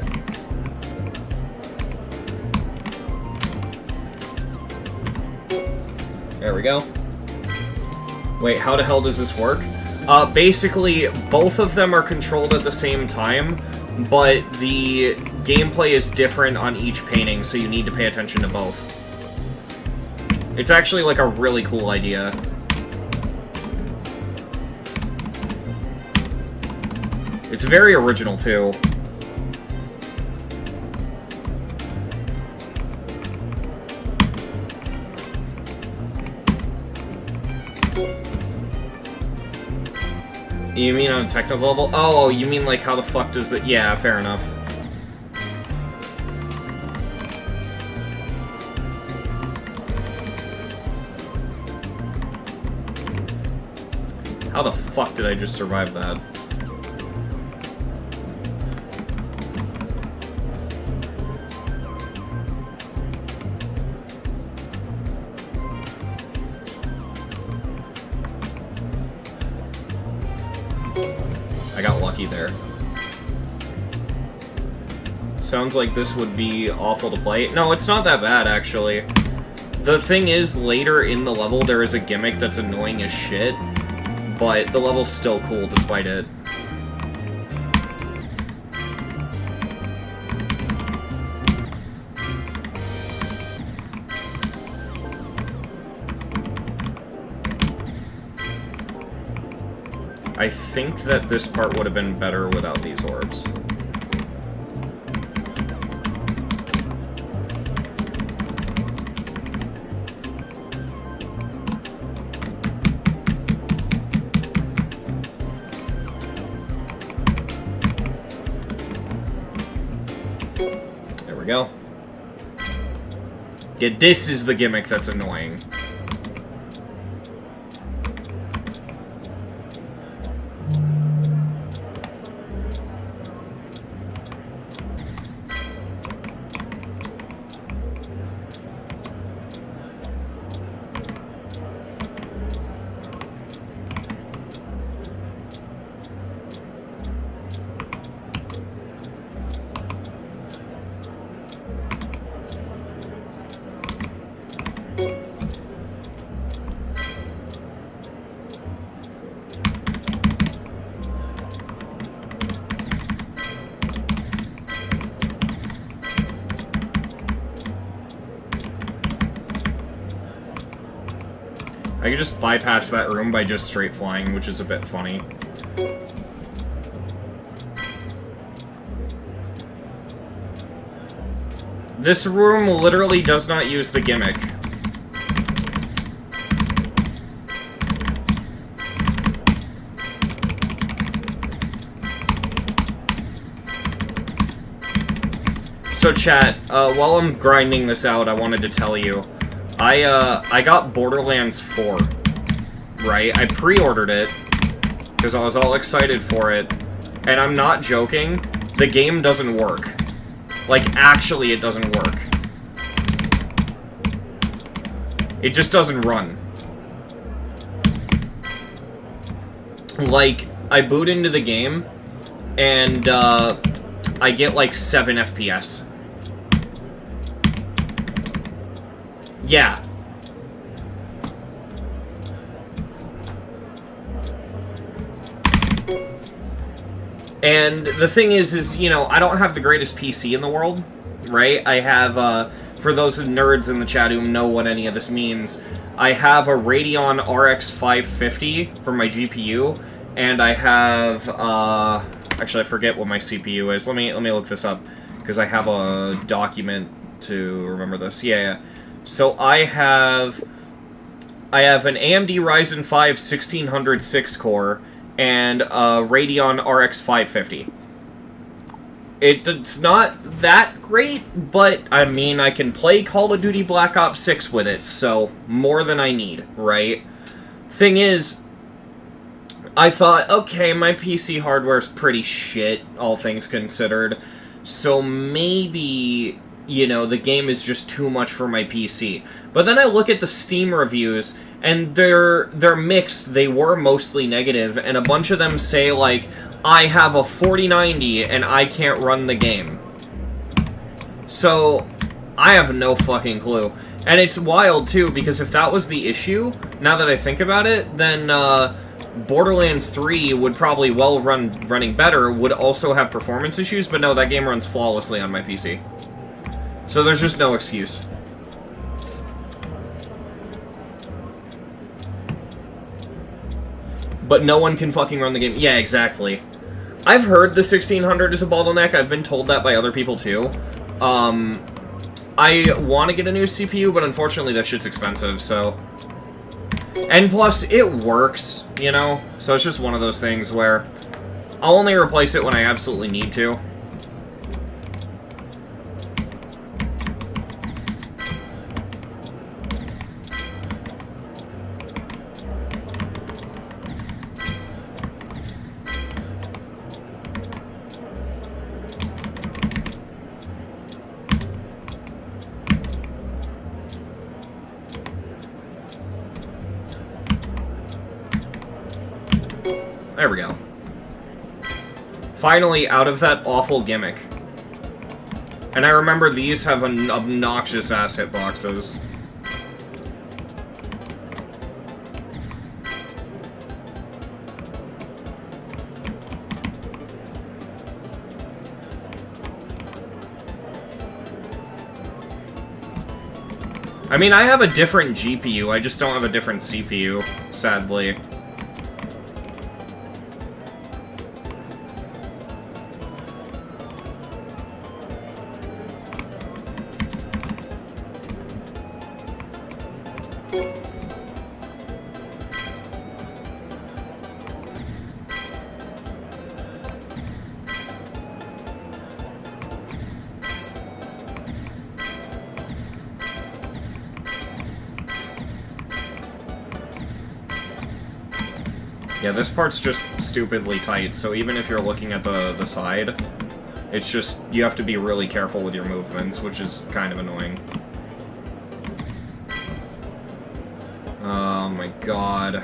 There we go. Wait, how the hell does this work? Basically, both of them are controlled at the same time, but the gameplay is different on each painting, so you need to pay attention to both. It's actually, like, a really cool idea. It's very original, too. You mean on a technical level? Oh, you mean like how the fuck does that? Yeah, fair enough. How the fuck did I just survive that? I got lucky there. Sounds like this would be awful to play. No, it's not that bad, actually. The thing is, later in the level, there is a gimmick that's annoying as shit, but the level's still cool despite it. I think that this part would have been better without these orbs. There we go. Yeah, this is the gimmick that's annoying. I could just bypass that room by just straight flying, which is a bit funny. This room literally does not use the gimmick. So chat, while I'm grinding this out, I wanted to tell you, I got Borderlands 4, right? I pre-ordered it, because I was all excited for it, and I'm not joking, the game doesn't work. Like, actually, it doesn't work. It just doesn't run. Like, I boot into the game, and, I get, like, 7 FPS. Yeah. And the thing is, you know, I don't have the greatest PC in the world, right? I have, for those nerds in the chat who know what any of this means, I have a Radeon RX 550 for my GPU, and I have, actually, I forget what my CPU is. Let me look this up, because I have a document to remember this. Yeah. So I have an AMD Ryzen 5 1600 6-core and a Radeon RX 550. It's not that great, but, I mean, I can play Call of Duty Black Ops 6 with it, so more than I need, right? Thing is, I thought, okay, my PC hardware's pretty shit, all things considered, so maybe, you know, the game is just too much for my PC. But then I look at the Steam reviews, and they're mixed. They were mostly negative, and a bunch of them say, like, I have a 4090 and I can't run the game. So, I have no fucking clue. And it's wild, too, because if that was the issue, now that I think about it, then, Borderlands 3 would probably running better, would also have performance issues, but no, that game runs flawlessly on my PC. So there's just no excuse. But no one can fucking run the game. Yeah, exactly. I've heard the 1600 is a bottleneck. I've been told that by other people, too. I want to get a new CPU, but unfortunately that shit's expensive, so... And plus, it works, you know? So it's just one of those things where I'll only replace it when I absolutely need to. There we go. Finally out of that awful gimmick. And I remember these have an obnoxious ass hitboxes. I mean, I have a different GPU, I just don't have a different CPU, sadly. Yeah, this part's just stupidly tight, so even if you're looking at the side, it's just, you have to be really careful with your movements, which is kind of annoying. Oh my god.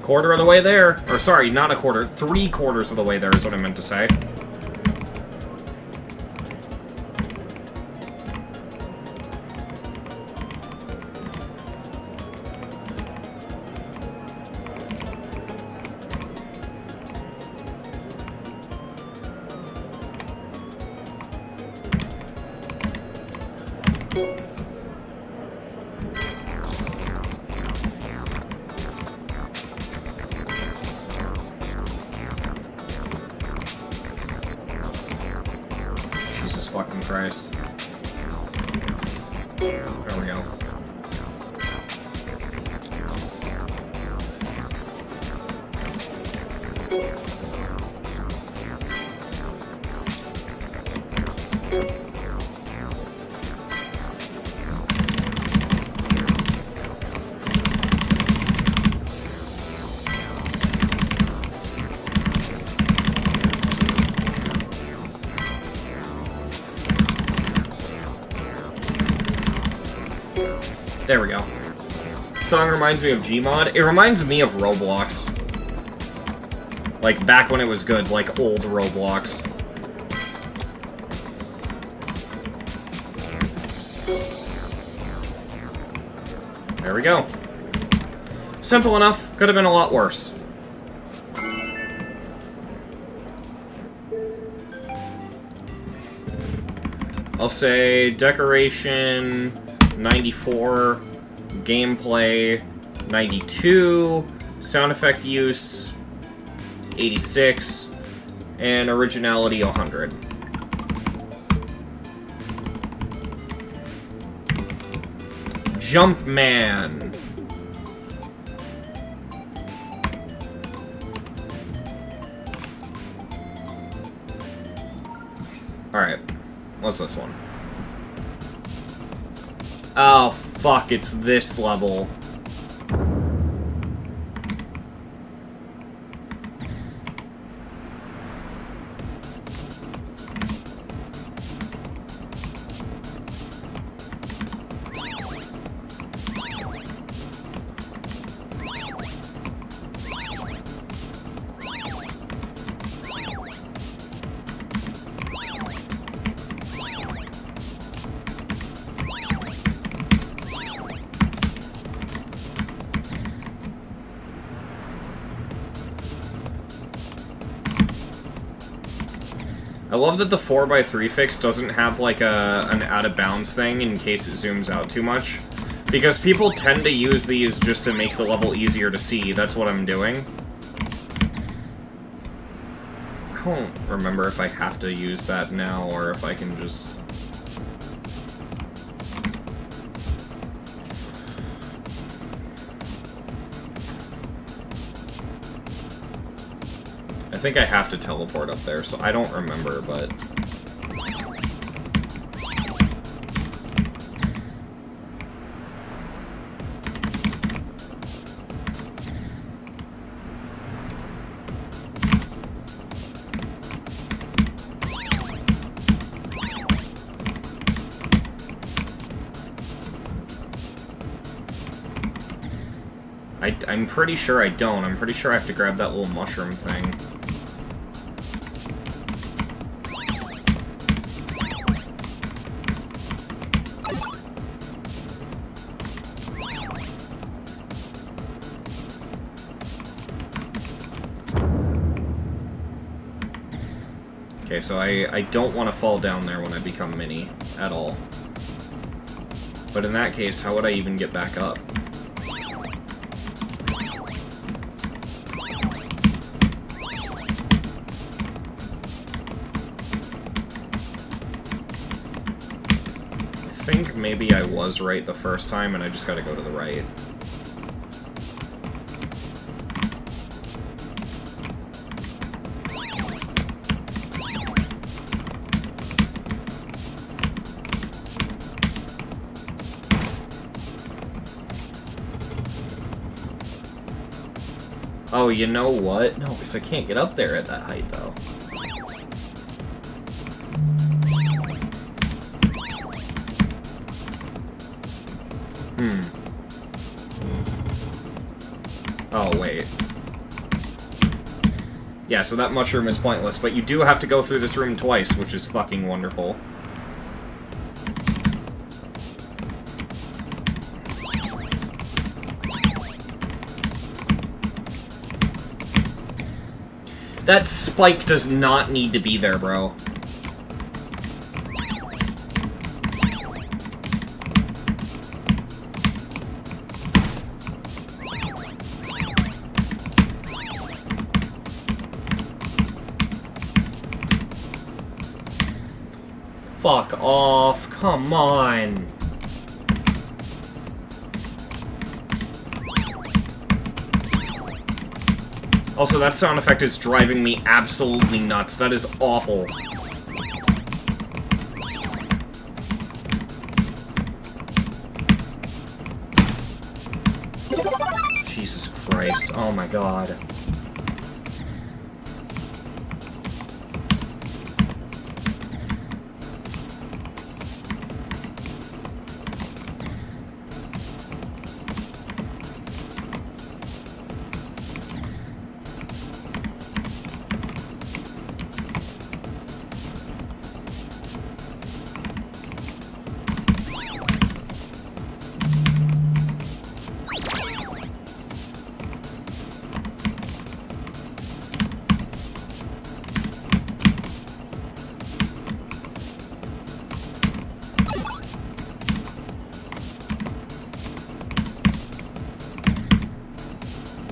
Quarter of the way there. Or sorry, not a quarter. 3/4 of the way there is what I meant to say. Jesus fucking Christ. There we go. There we go. Song reminds me of Gmod. It reminds me of Roblox. Like, back when it was good, like old Roblox. There we go. Simple enough. Could have been a lot worse. I'll say decoration 94, gameplay 92, sound effect use 86, and originality 100. Jumpman. Alright, what's this one? Oh, fuck, it's this level. I love that the 4x3 fix doesn't have, like, an out-of-bounds thing in case it zooms out too much. Because people tend to use these just to make the level easier to see. That's what I'm doing. don't remember if I have to use that now or if I can just... I think I have to teleport up there, so I don't remember, but... I'm pretty sure I don't. I'm pretty sure I have to grab that little mushroom thing. Okay, so I don't want to fall down there when I become Mini at all. But in that case, how would I even get back up? I think maybe I was right the first time and I just gotta go to the right. Oh, you know what? No, because I can't get up there at that height, though. Oh, wait. Yeah, so that mushroom is pointless, but you do have to go through this room twice, which is fucking wonderful. That spike does not need to be there, bro. Fuck off, come on. Also, that sound effect is driving me absolutely nuts. That is awful. Jesus Christ. Oh my god.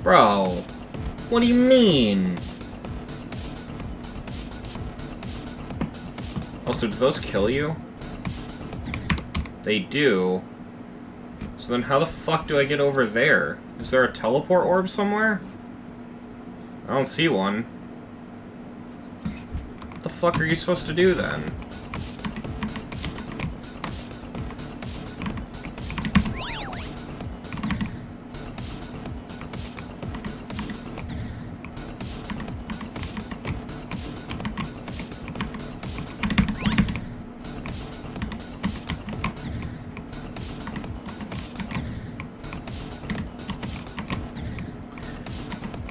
Bro, what do you mean? Also, do those kill you? They do. So then how the fuck do I get over there? Is there a teleport orb somewhere? I don't see one. What the fuck are you supposed to do then?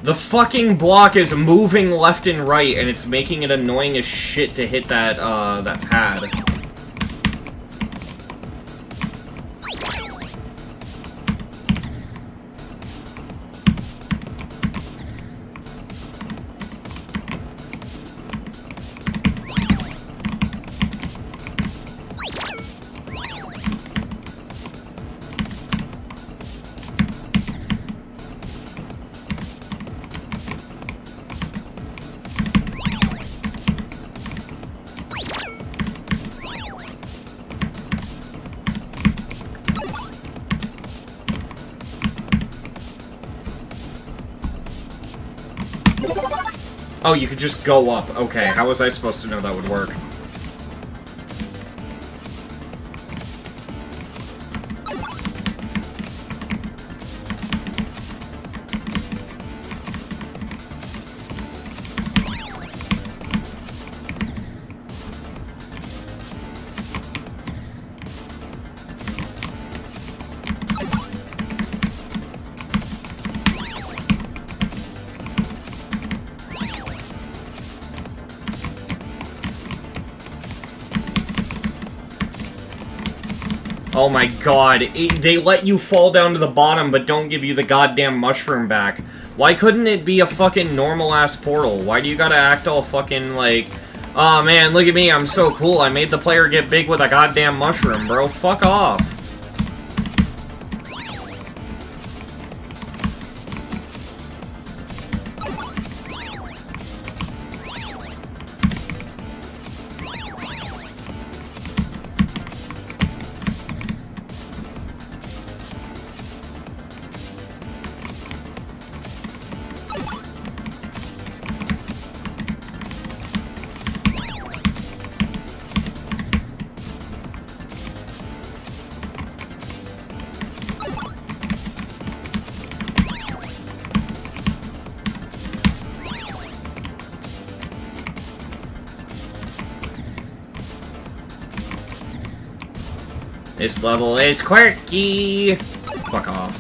The fucking block is moving left and right, and it's making it annoying as shit to hit that, that pad. Oh, you could just go up. Okay, how was I supposed to know that would work? Oh my god, they let you fall down to the bottom but don't give you the goddamn mushroom back. Why couldn't it be a fucking normal-ass portal? Why do you gotta act all fucking like, oh man, look at me, I'm so cool, I made the player get big with a goddamn mushroom, bro. Fuck off. This level is quirky! Fuck off.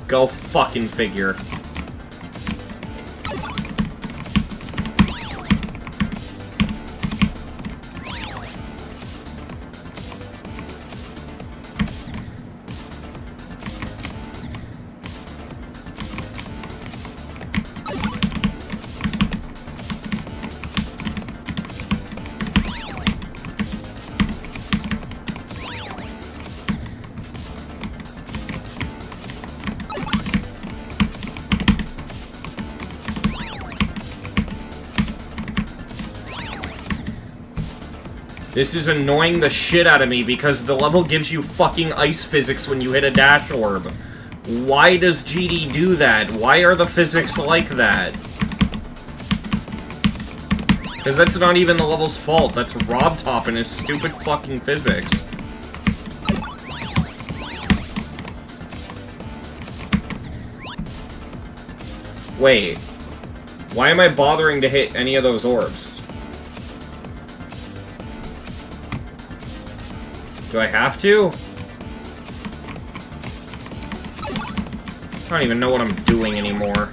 Go fucking figure. This is annoying the shit out of me because the level gives you fucking ice physics when you hit a dash orb. Why does GD do that? Why are the physics like that? Because that's not even the level's fault. That's RobTop and his stupid fucking physics. Wait. Why am I bothering to hit any of those orbs? Do I have to? I don't even know what I'm doing anymore.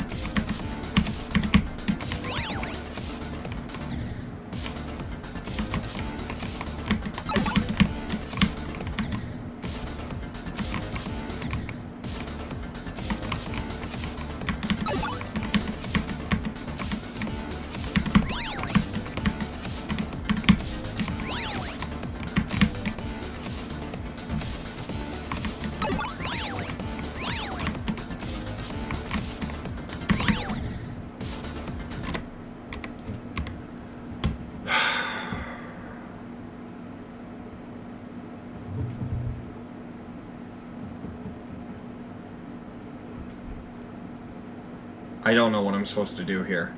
I don't know what I'm supposed to do here.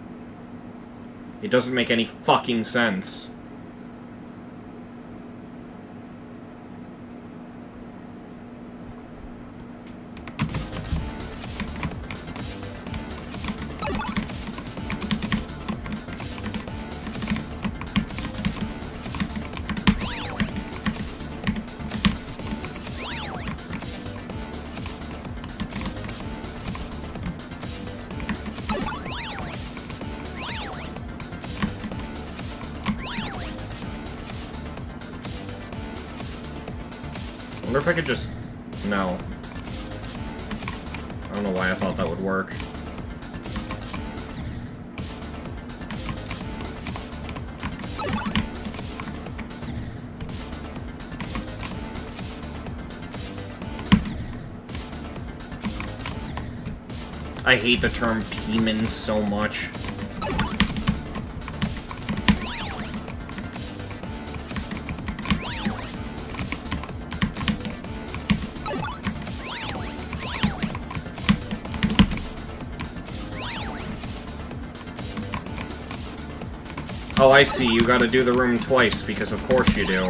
It doesn't make any fucking sense. wonder if I could just... No. I don't know why I thought that would work. I hate the term P-man so much. Oh, I see. You gotta do the room twice, because of course you do.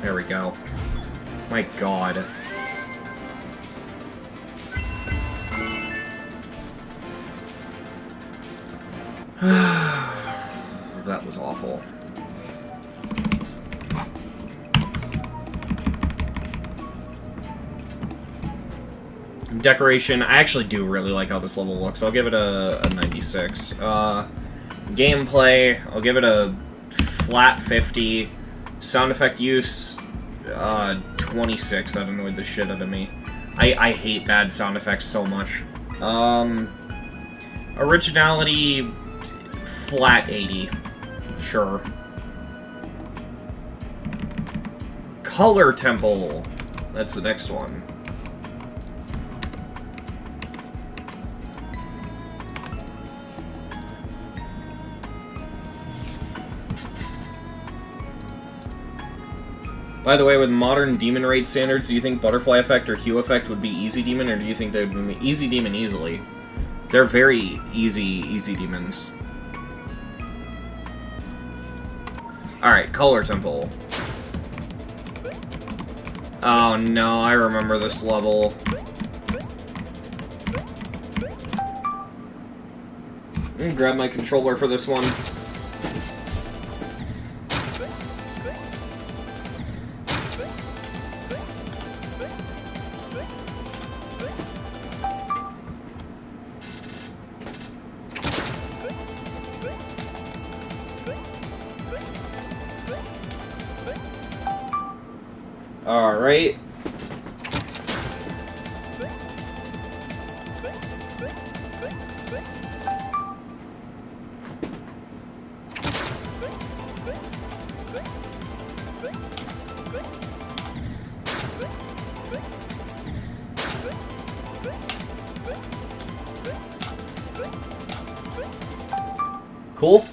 There we go. My god. That was awful. Decoration, I actually do really like how this level looks. I'll give it a 96. Gameplay, I'll give it a flat 50. Sound effect use, 26. That annoyed the shit out of me. I hate bad sound effects so much. Originality, flat 80. Sure. Color Temple. That's the next one. By the way, with modern demon raid standards, do you think Butterfly Effect or Hue Effect would be easy demon, or do you think they would be easy demon easily? They're very easy demons. Alright, Color Temple. Oh no, I remember this level. I'm gonna grab my controller for this one. Alright. Cool.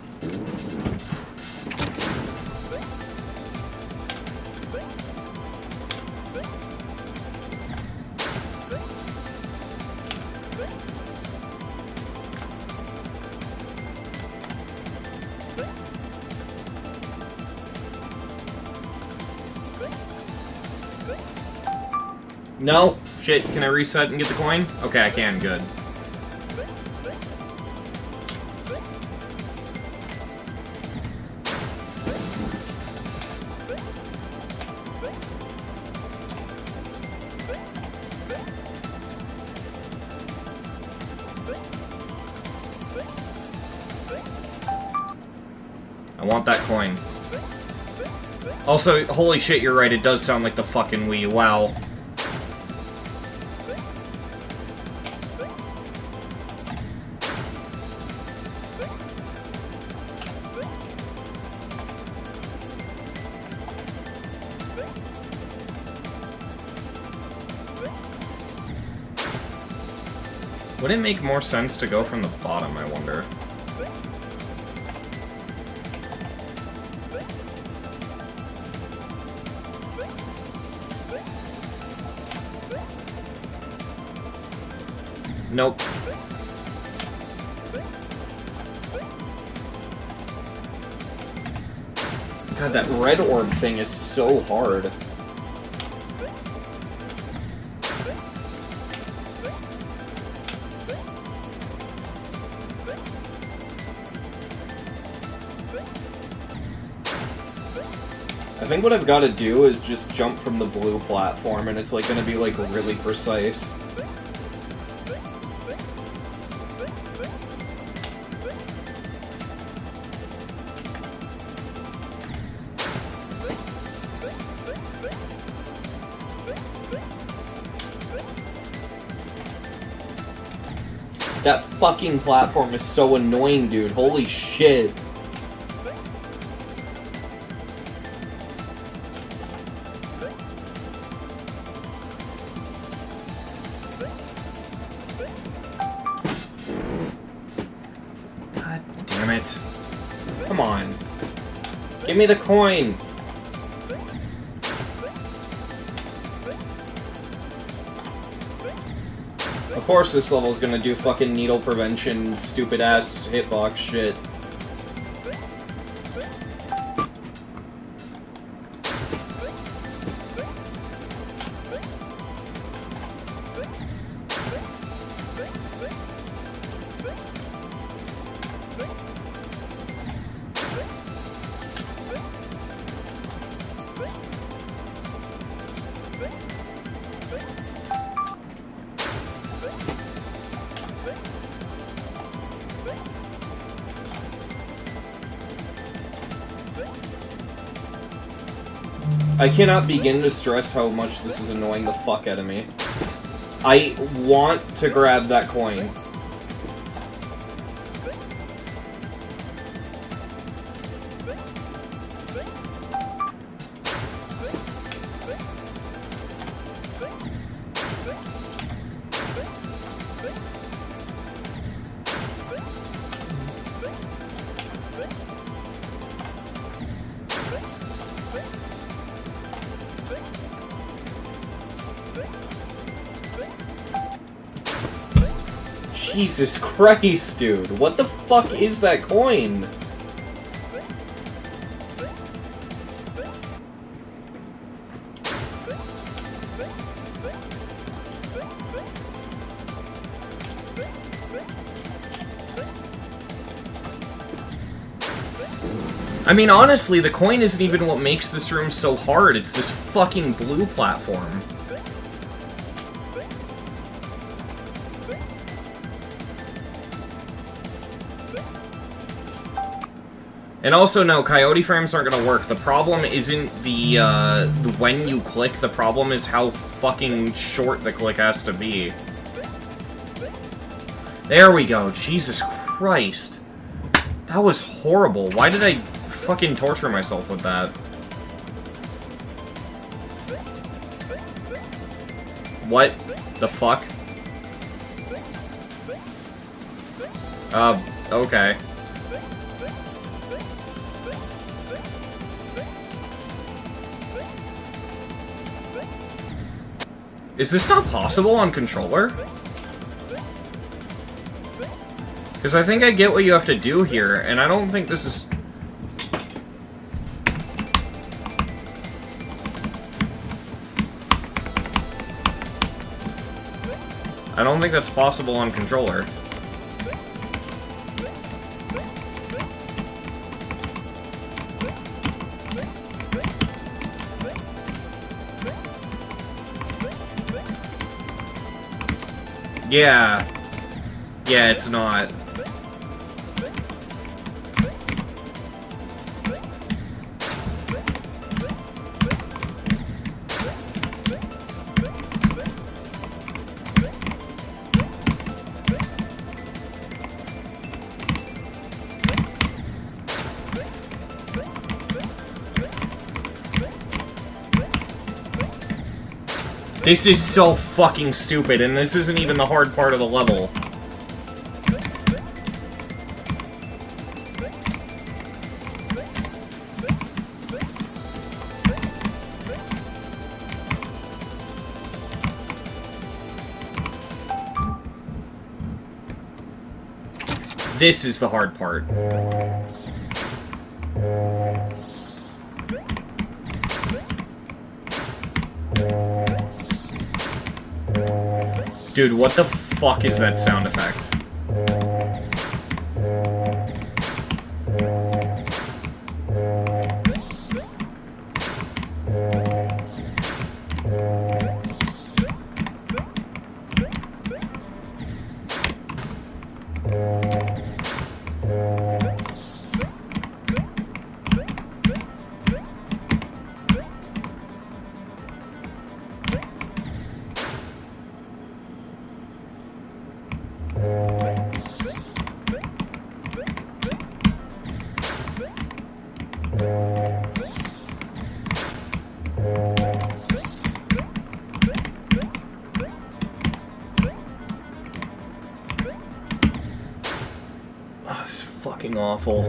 No? Shit, can I reset and get the coin? Okay, I can, good. I want that coin. Also, holy shit, you're right, it does sound like the fucking Wii, wow. Would it make more sense to go from the bottom, I wonder? Nope. God, that red orb thing is so hard. I think what I've got to do is just jump from the blue platform, and it's like going to be like really precise. That fucking platform is so annoying, dude. Holy shit. God damn it. Come on. Give me the coin. Of course this level's gonna do fucking needle prevention, stupid ass hitbox shit. I cannot begin to stress how much this is annoying the fuck out of me. I want to grab that coin. Jesus Christ, dude. What the fuck is that coin? I mean, honestly, the coin isn't even what makes this room so hard. It's this fucking blue platform. And also, no, coyote frames aren't gonna work. The problem isn't the when you click. The problem is how fucking short the click has to be. There we go. Jesus Christ. That was horrible. Why did I fucking torture myself with that? What the fuck? Okay. Is this not possible on controller? Because I think I get what you have to do here, and I don't think this is... I don't think that's possible on controller. Yeah. Yeah, it's not. This is so fucking stupid, and this isn't even the hard part of the level. This is the hard part. Dude, what the fuck is that sound effect? fucking awful.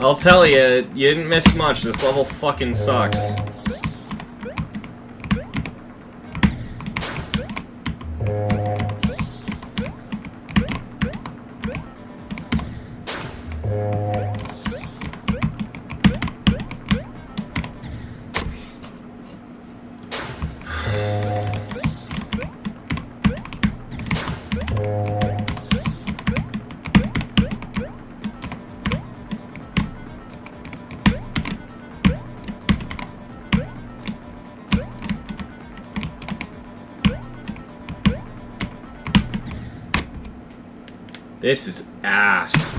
I'll tell you, you didn't miss much. This level fucking sucks. This is ass.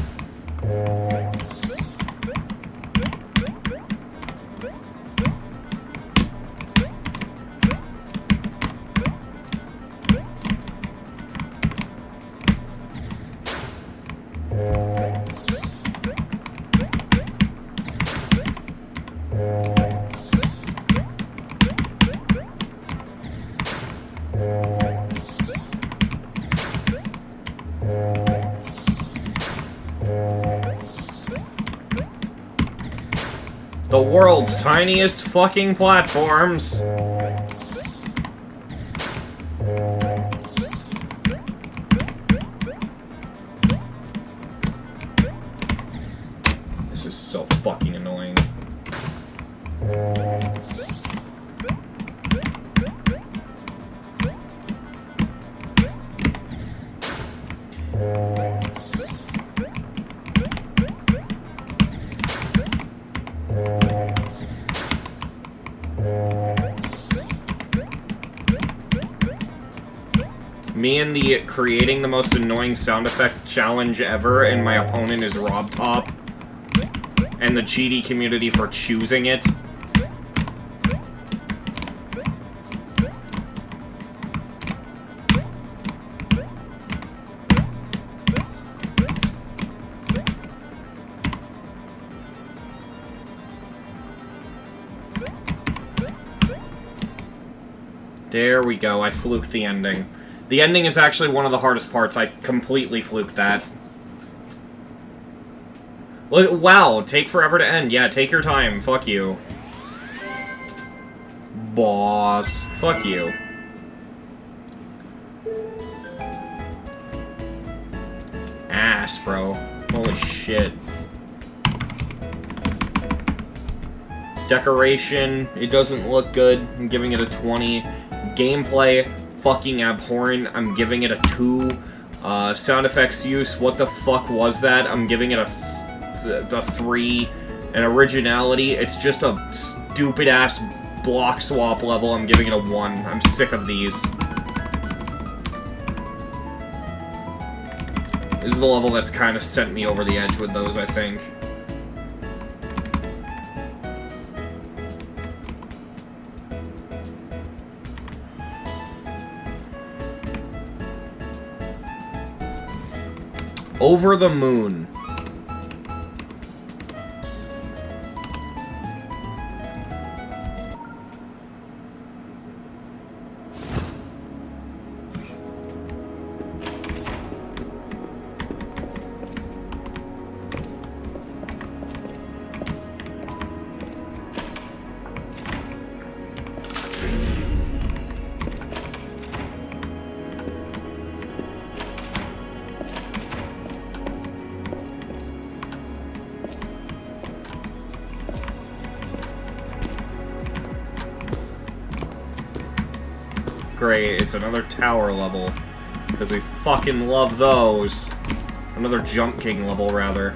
The world's tiniest fucking platforms. This is so fucking annoying. Me and the creating the most annoying sound effect challenge ever, and my opponent is Rob Top. And the GD community for choosing it. There we go, I fluked the ending. The ending is actually one of the hardest parts. I completely fluked that. Look, wow, take forever to end. Yeah, take your time. Fuck you. Boss. Fuck you. Ass, bro. Holy shit. Decoration, it doesn't look good. I'm giving it a 20. Gameplay, fucking abhorrent. I'm giving it a 2. Sound effects use, what the fuck was that? I'm giving it a 3. And originality, it's just a stupid-ass block swap level. I'm giving it a 1. I'm sick of these. This is the level that's kind of sent me over the edge with those, I think. Over the Moon. great. It's another tower level. Because we fucking love those. Another Jump King level, rather.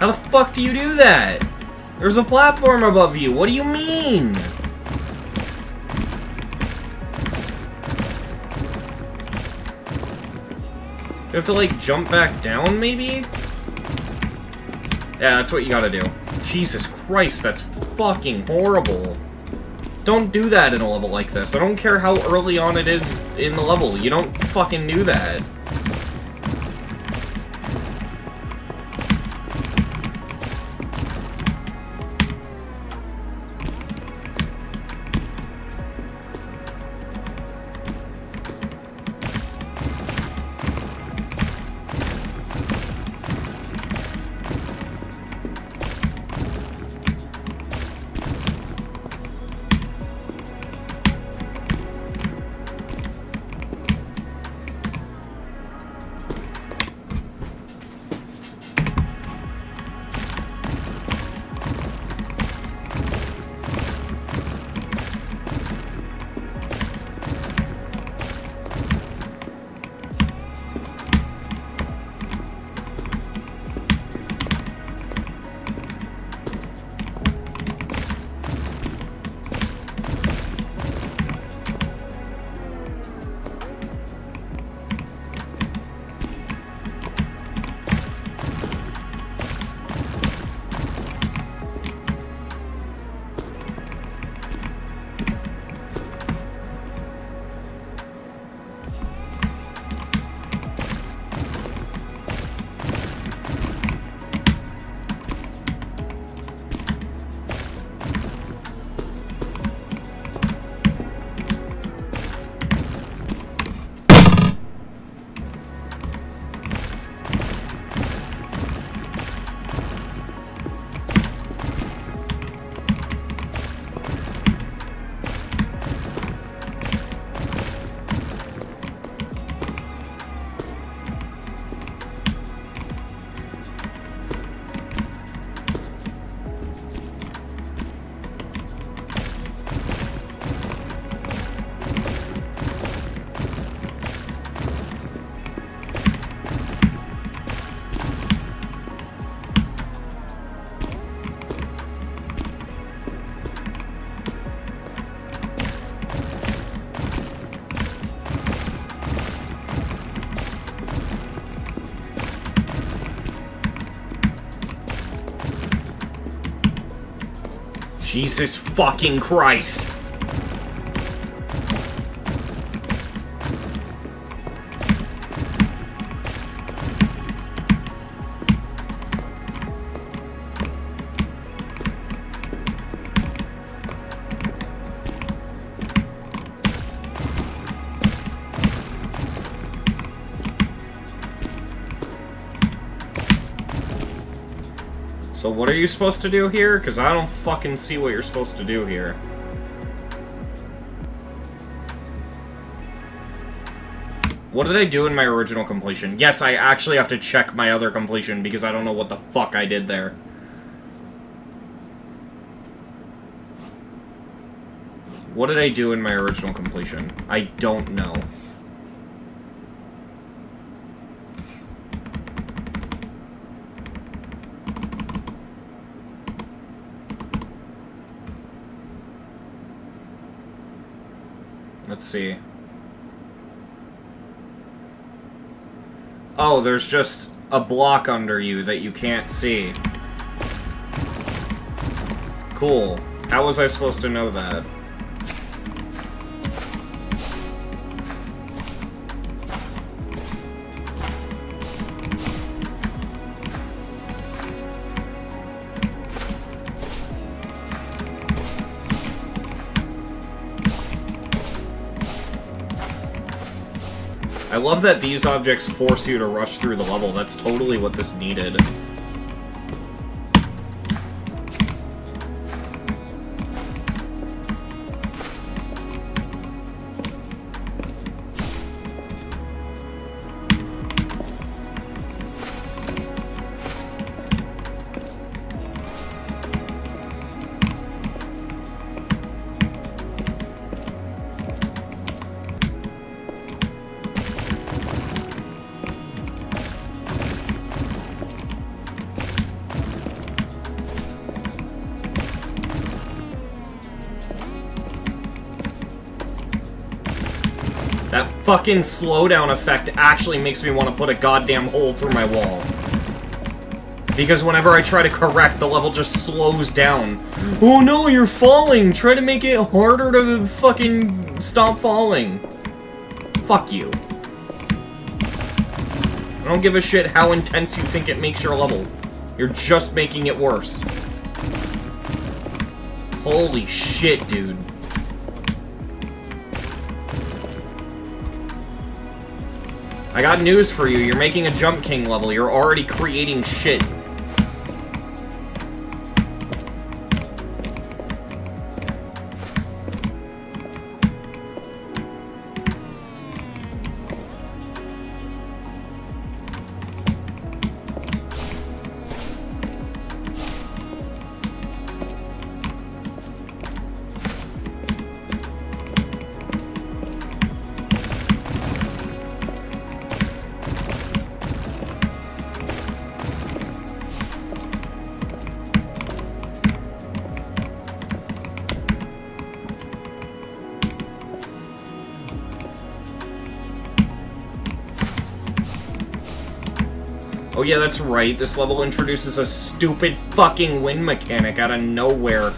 How the fuck do you do that? There's a platform above you. What do you mean? You have to, like, jump back down, maybe? Yeah, that's what you gotta do. Jesus Christ, that's fucking horrible. Don't do that in a level like this. I don't care how early on it is in the level. You don't fucking do that. Jesus fucking Christ. So what are you supposed to do here? Because I don't fucking see what you're supposed to do here. What did I do in my original completion? Yes, I actually have to check my other completion because I don't know what the fuck I did there. What did I do in my original completion? I don't know. Let's see. Oh, there's just a block under you that you can't see. Cool. How was I supposed to know that? I love that these objects force you to rush through the level. That's totally what this needed. That fucking slowdown effect actually makes me want to put a goddamn hole through my wall. Because whenever I try to correct, the level just slows down. Oh no, you're falling! Try to make it harder to fucking stop falling. Fuck you. I don't give a shit how intense you think it makes your level. You're just making it worse. Holy shit, dude. I got news for you. You're making a Jump King level. You're already creating shit. Oh yeah, that's right. This level introduces a stupid fucking wind mechanic out of nowhere.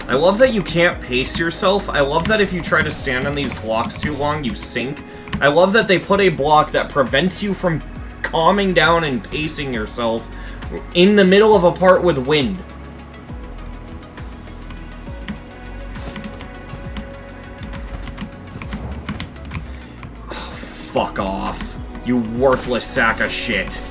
I love that you can't pace yourself. I love that if you try to stand on these blocks too long, you sink. I love that they put a block that prevents you from calming down and pacing yourself in the middle of a part with wind. Oh, fuck off, you worthless sack of shit.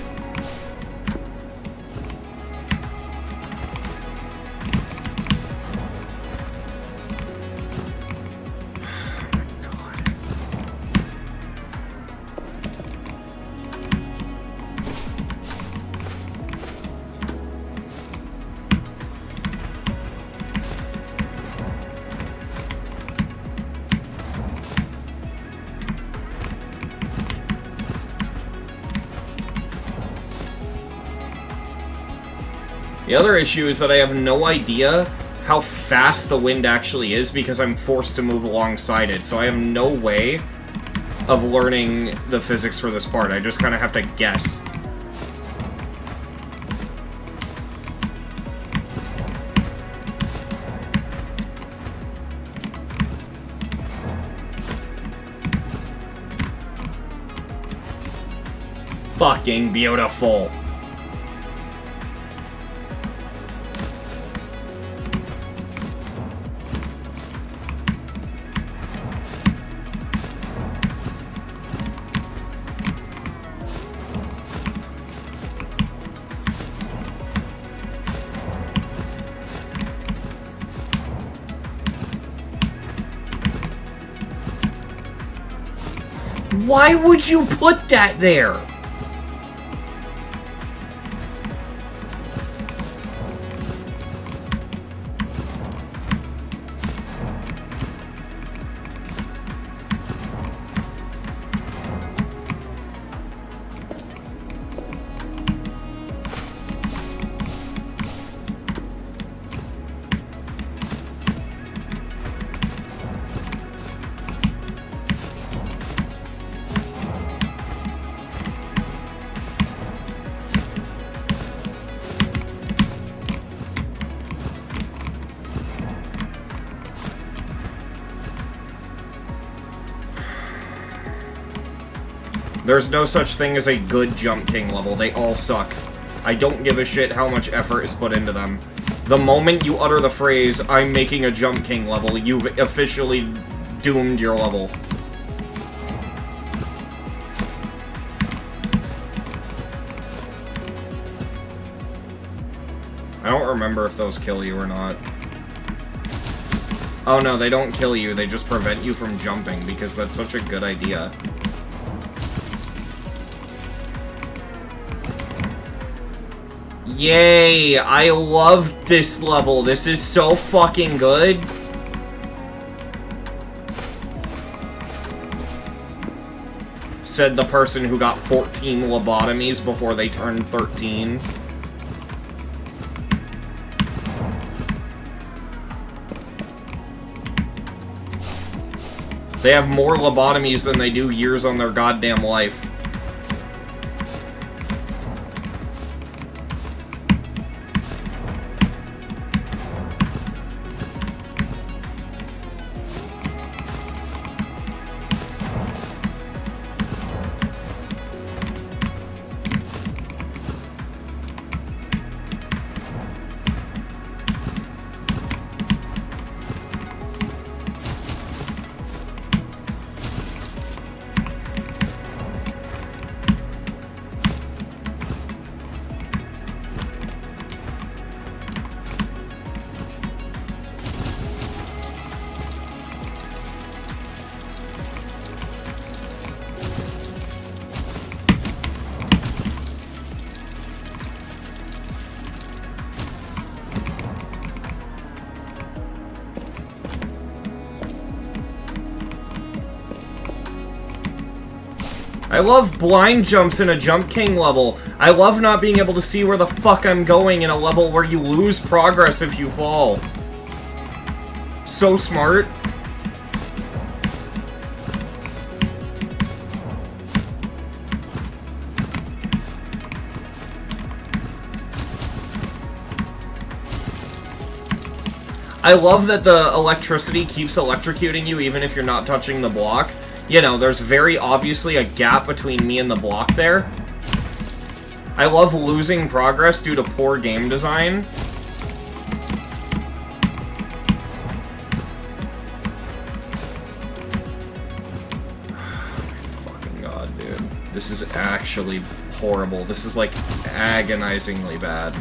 The other issue is that I have no idea how fast the wind actually is because I'm forced to move alongside it, so I have no way of learning the physics for this part. I just kind of have to guess. Fucking beautiful. Why would you put that there? There's no such thing as a good Jump King level. They all suck. I don't give a shit how much effort is put into them. The moment you utter the phrase, I'm making a Jump King level, you've officially doomed your level. I don't remember if those kill you or not. Oh no, they don't kill you, they just prevent you from jumping, because that's such a good idea. Yay! I love this level. This is so fucking good. Said the person who got 14 lobotomies before they turned 13. They have more lobotomies than they do years on their goddamn life. I love blind jumps in a Jump King level. I love not being able to see where the fuck I'm going in a level where you lose progress if you fall. So smart. I love that the electricity keeps electrocuting you even if you're not touching the block. You know, there's very obviously a gap between me and the block there. I love losing progress due to poor game design. Fucking god, dude. This is actually horrible. This is, like, agonizingly bad.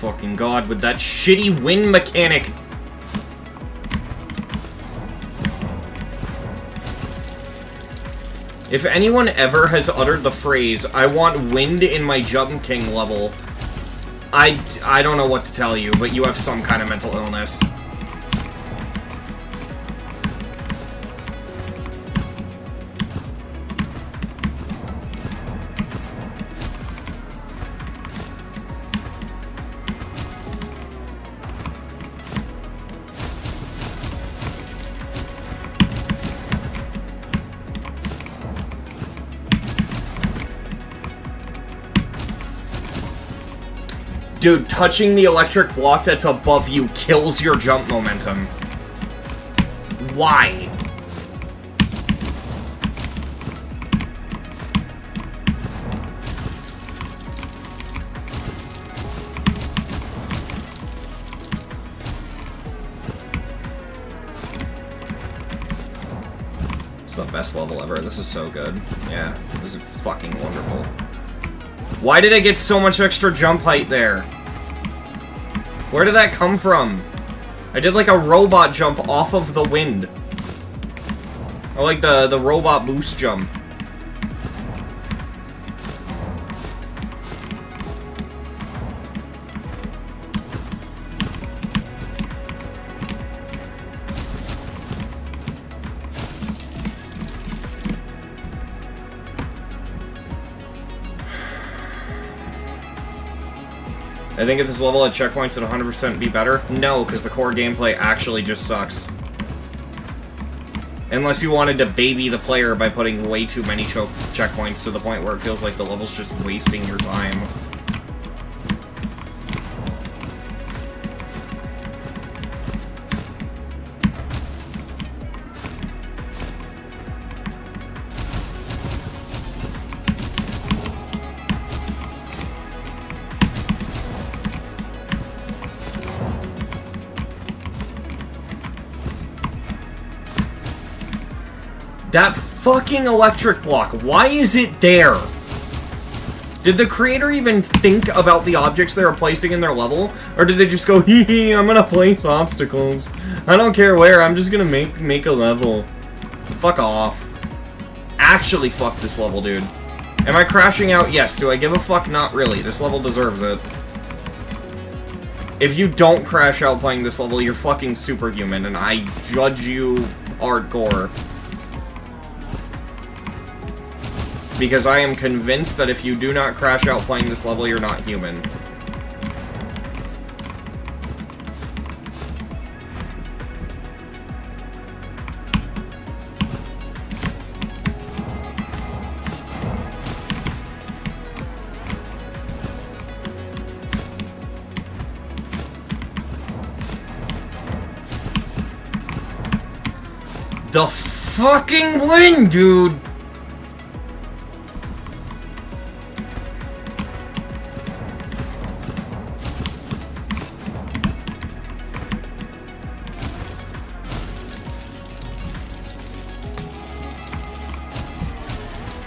Fucking god, with that shitty wind mechanic. If anyone ever has uttered the phrase, I want wind in my Jump King level, I don't know what to tell you, but you have some kind of mental illness. Dude, touching the electric block that's above you kills your jump momentum. Why? It's the best level ever. This is so good. Yeah, this is fucking wonderful. Why did I get so much extra jump height there? Where did that come from? I did like a robot jump off of the wind. Or like the robot boost jump. I think if this level had checkpoints, it'd 100% be better. No, because the core gameplay actually just sucks. Unless you wanted to baby the player by putting way too many checkpoints to the point where it feels like the level's just wasting your time. That fucking electric block, why is it there? Did the creator even think about the objects they were placing in their level? Or did they just go, hee hee, I'm gonna place obstacles. I don't care where, I'm just gonna make a level. Fuck off. Actually fuck this level, dude. Am I crashing out? Yes. Do I give a fuck? Not really. This level deserves it. If you don't crash out playing this level, you're fucking superhuman, and I judge you hardcore. Because I am convinced that if you do not crash out playing this level, you're not human. The fucking wind, dude!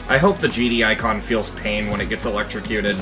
I hope the GD icon feels pain when it gets electrocuted.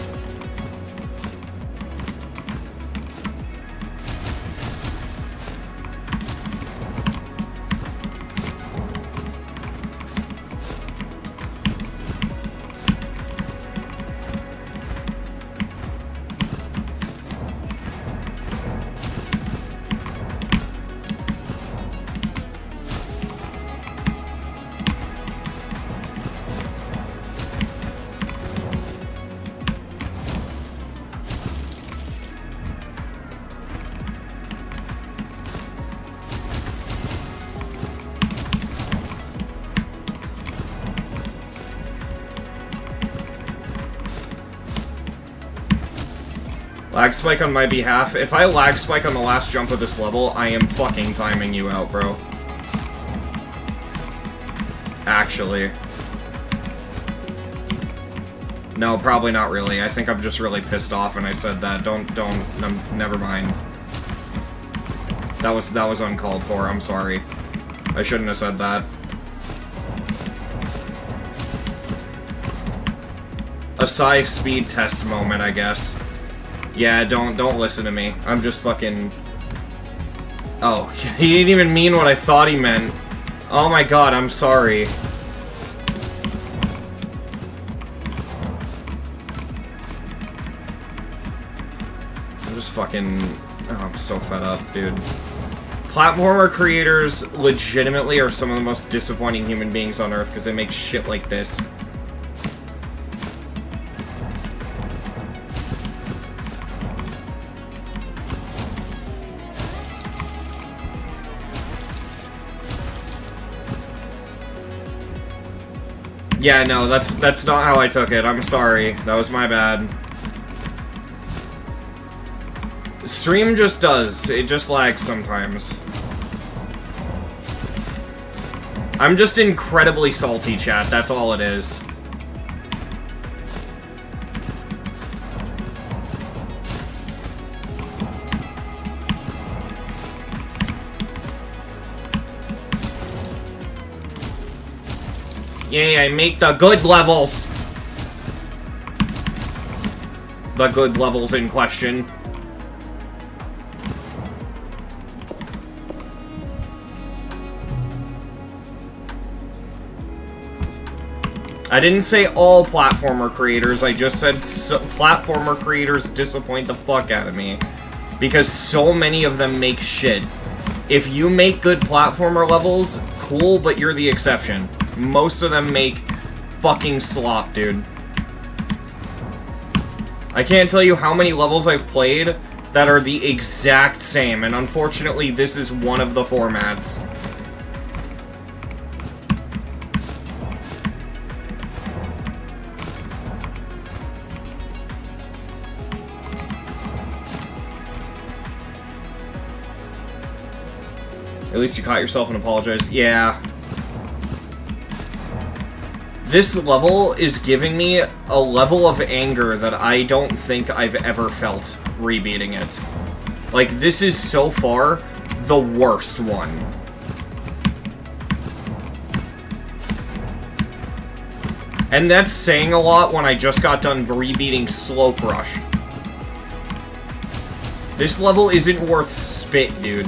Lag spike on my behalf. If I lag spike on the last jump of this level, I am fucking timing you out, bro. Actually. No, probably not really. I think I'm just really pissed off and I said that. Never mind. That was uncalled for. I'm sorry. I shouldn't have said that. A size speed test moment, I guess. Yeah, don't listen to me. I'm just fucking... Oh, he didn't even mean what I thought he meant. Oh my god, I'm sorry. I'm just fucking... Oh, I'm so fed up, dude. Platformer creators legitimately are some of the most disappointing human beings on Earth because they make shit like this. Yeah, no, that's not how I took it. I'm sorry. That was my bad. Stream just does. It just lags sometimes. I'm just incredibly salty, chat. That's all it is. Yay, I make the good levels! The good levels in question. I didn't say all platformer creators, I just said platformer creators disappoint the fuck out of me. Because so many of them make shit. If you make good platformer levels, cool, but you're the exception. Most of them make fucking slop, dude. I can't tell you how many levels I've played that are the exact same, and unfortunately this is one of the formats. At least you caught yourself and apologized. Yeah. This level is giving me a level of anger that I don't think I've ever felt rebeating it. Like, this is so far the worst one. And that's saying a lot when I just got done rebeating Slope Rush. This level isn't worth spit, dude.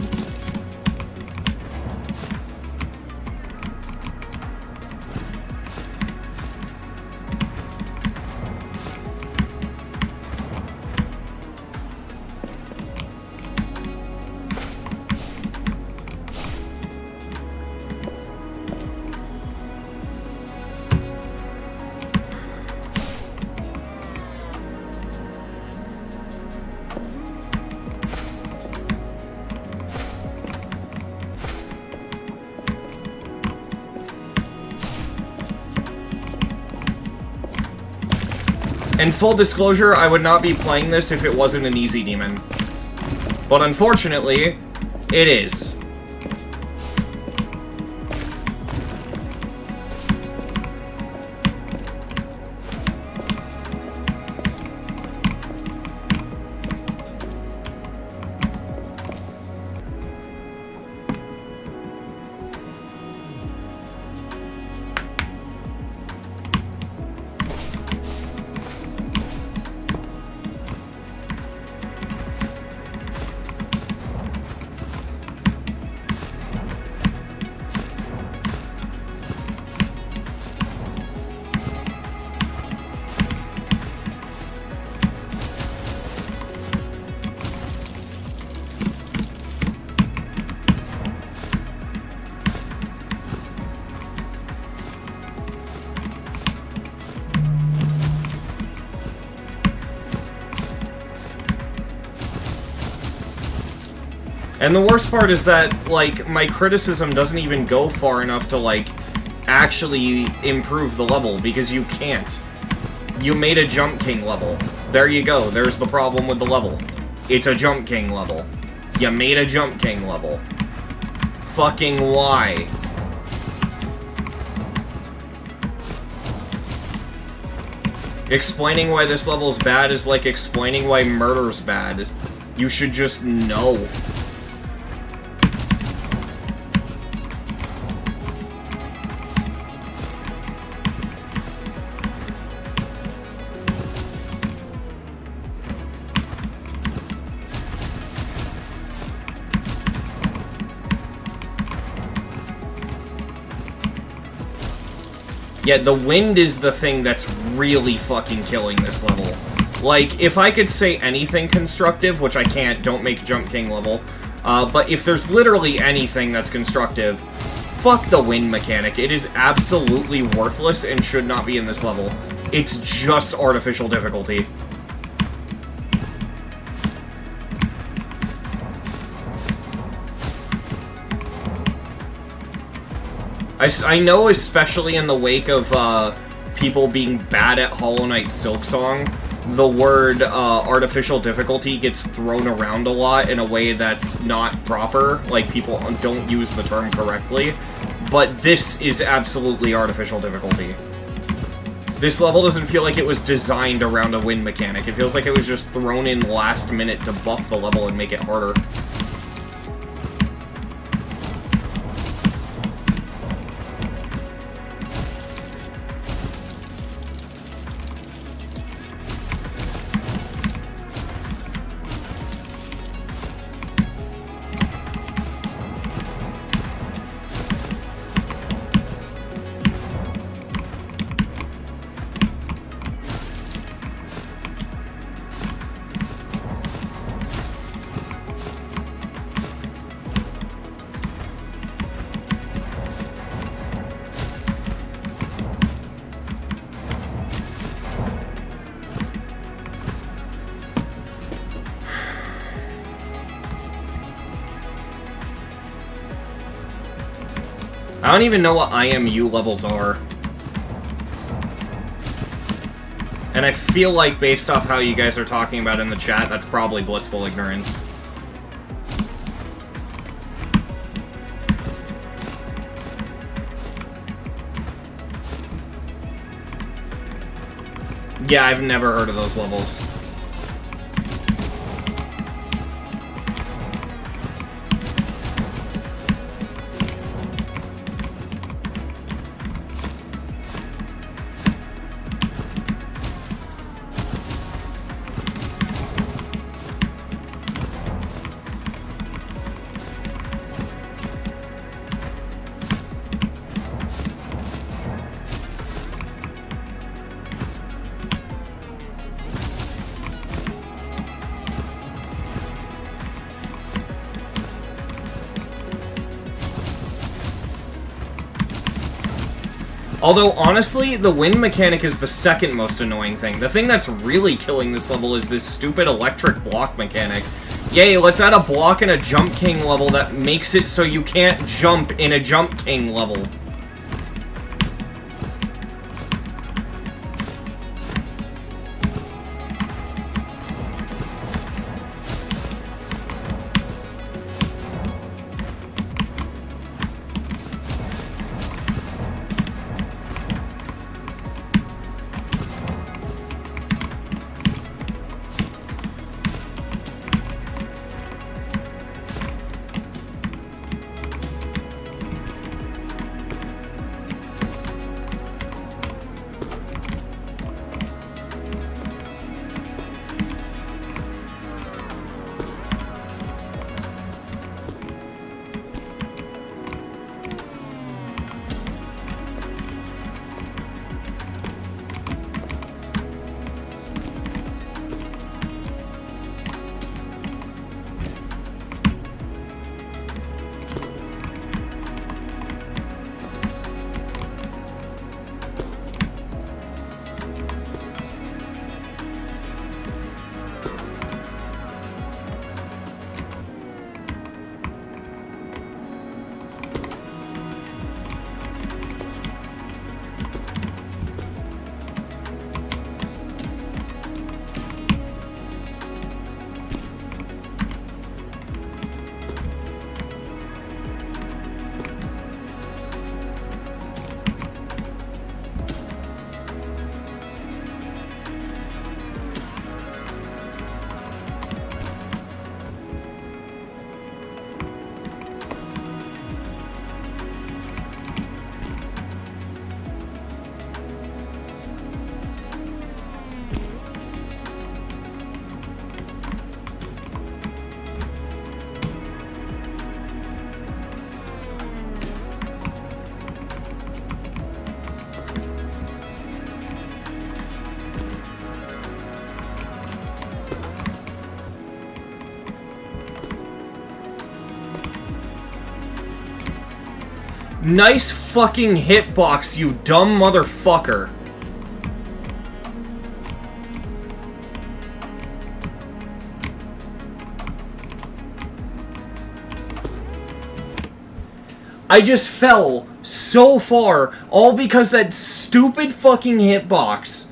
And full disclosure, I would not be playing this if it wasn't an easy demon. But unfortunately, it is. And the worst part is that, like, my criticism doesn't even go far enough to, like, actually improve the level, because you can't. You made a Jump King level. There you go, there's the problem with the level. It's a Jump King level. You made a Jump King level. Fucking why? Explaining why this level's bad is like explaining why murder's bad. You should just know. Yeah, the wind is the thing that's really fucking killing this level. Like, if I could say anything constructive, which I can't, don't make Jump King level, but if there's literally anything that's constructive, fuck the wind mechanic. It is absolutely worthless and should not be in this level. It's just artificial difficulty. I know, especially in the wake of people being bad at Hollow Knight Silksong, the word artificial difficulty gets thrown around a lot in a way that's not proper. Like, people don't use the term correctly. But this is absolutely artificial difficulty. This level doesn't feel like it was designed around a win mechanic. It feels like it was just thrown in last minute to buff the level and make it harder. I don't even know what IMU levels are. And I feel like, based off how you guys are talking about in the chat, that's probably blissful ignorance. Yeah, I've never heard of those levels. Although, honestly, the wind mechanic is the second most annoying thing. The thing that's really killing this level is this stupid electric block mechanic. Yay, let's add a block in a Jump King level that makes it so you can't jump in a Jump King level. Nice fucking hitbox, you dumb motherfucker. I just fell so far, all because that stupid fucking hitbox.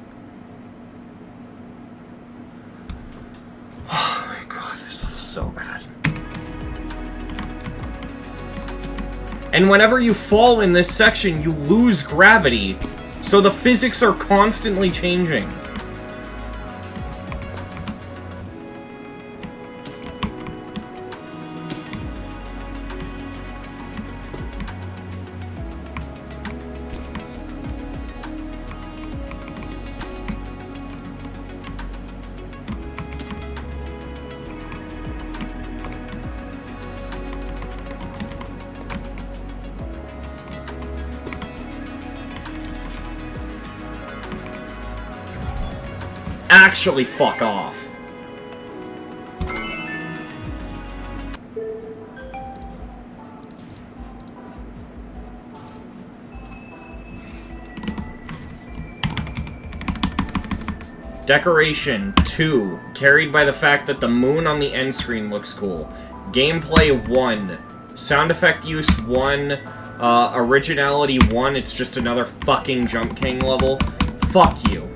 so bad. And whenever you fall in this section, you lose gravity. So the physics are constantly changing. Actually, fuck off. Decoration 2, carried by the fact that the moon on the end screen looks cool. Gameplay 1, sound effect use 1, originality 1, it's just another fucking Jump King level. Fuck you.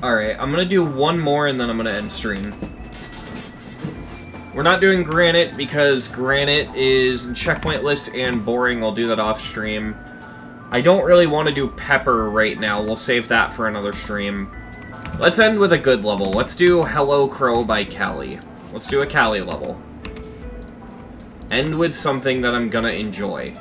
Alright, I'm gonna do one more and then I'm gonna end stream. We're not doing Granite because Granite is checkpointless and boring. I'll do that off stream. I don't really want to do Pepper right now. We'll save that for another stream. Let's end with a good level. Let's do Hello Crow by Callie. Let's do a Callie level. End with something that I'm gonna enjoy.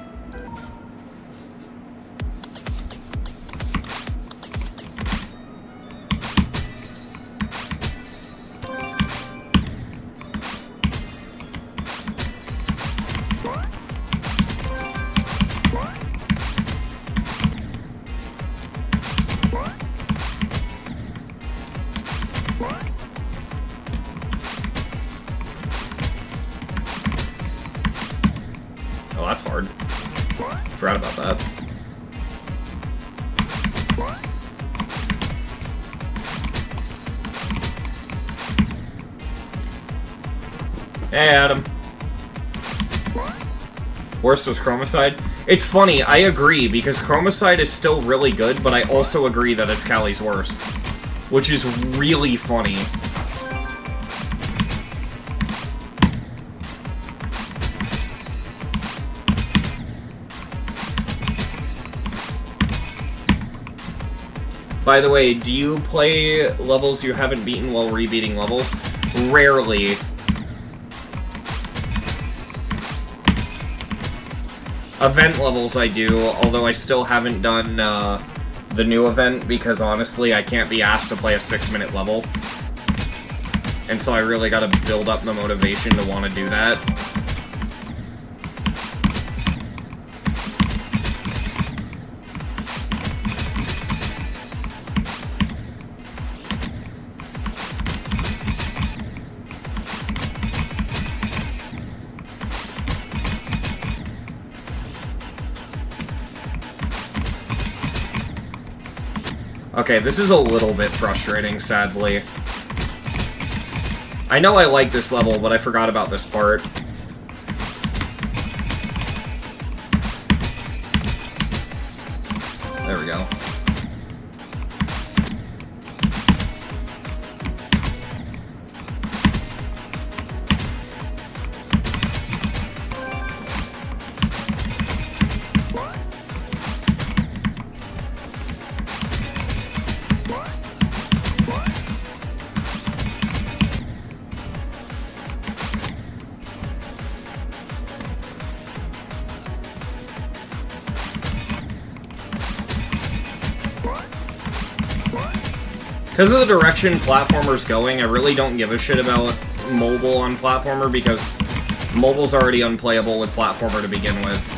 Oh, that's hard. Forgot about that. Hey, Adam. Worst was Chromicide. It's funny, I agree, because Chromicide is still really good, but I also agree that it's Callie's worst. Which is really funny. By the way, do you play levels you haven't beaten while rebeating levels? Rarely. Event levels I do, although I still haven't done the new event because honestly I can't be asked to play a 6-minute level. And so I really gotta build up the motivation to want to do that. Okay, this is a little bit frustrating, sadly. I know I like this level, but I forgot about this part. There we go. Because of the direction platformer's going, I really don't give a shit about mobile on platformer, because mobile's already unplayable with platformer to begin with.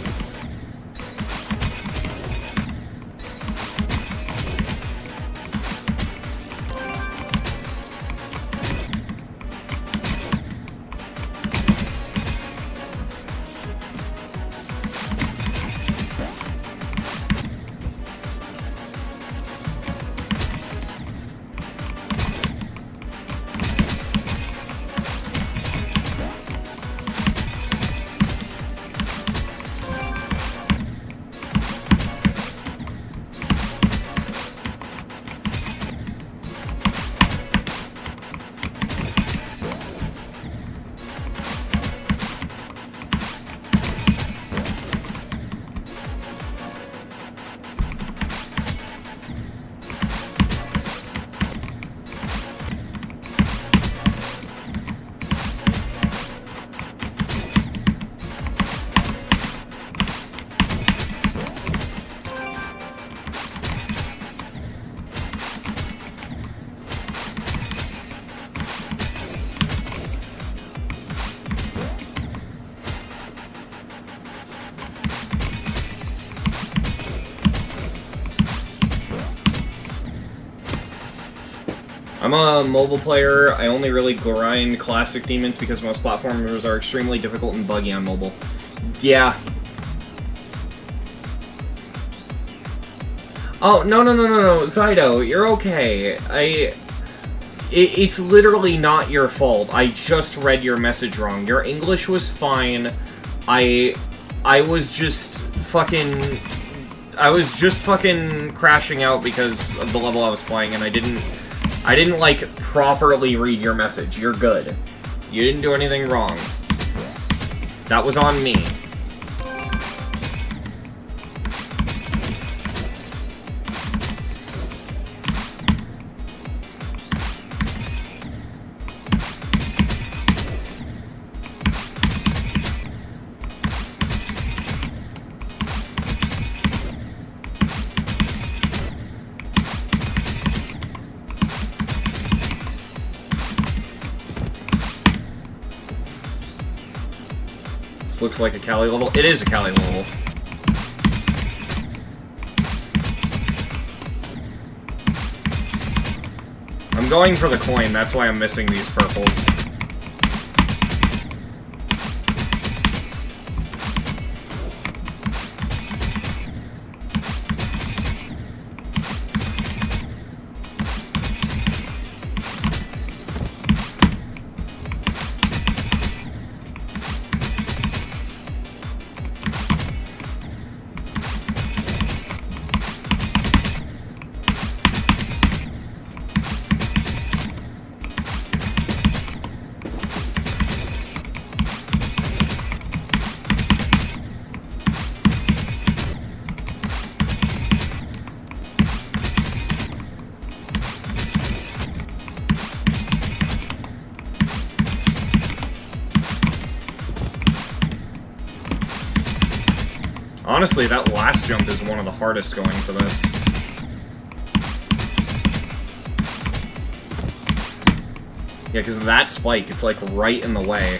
I'm a mobile player. I only really grind classic demons because most platformers are extremely difficult and buggy on mobile. Yeah. Oh, no, Zydo, you're okay. It's literally not your fault. I just read your message wrong. Your English was fine. I was just fucking crashing out because of the level I was playing, and I didn't, like, properly read your message. You're good. You didn't do anything wrong. That was on me. Looks like a Cali level. It is a Cali level. I'm going for the coin, that's why I'm missing these purples. Honestly, that last jump is one of the hardest going for this. Yeah, because of that spike, it's like right in the way.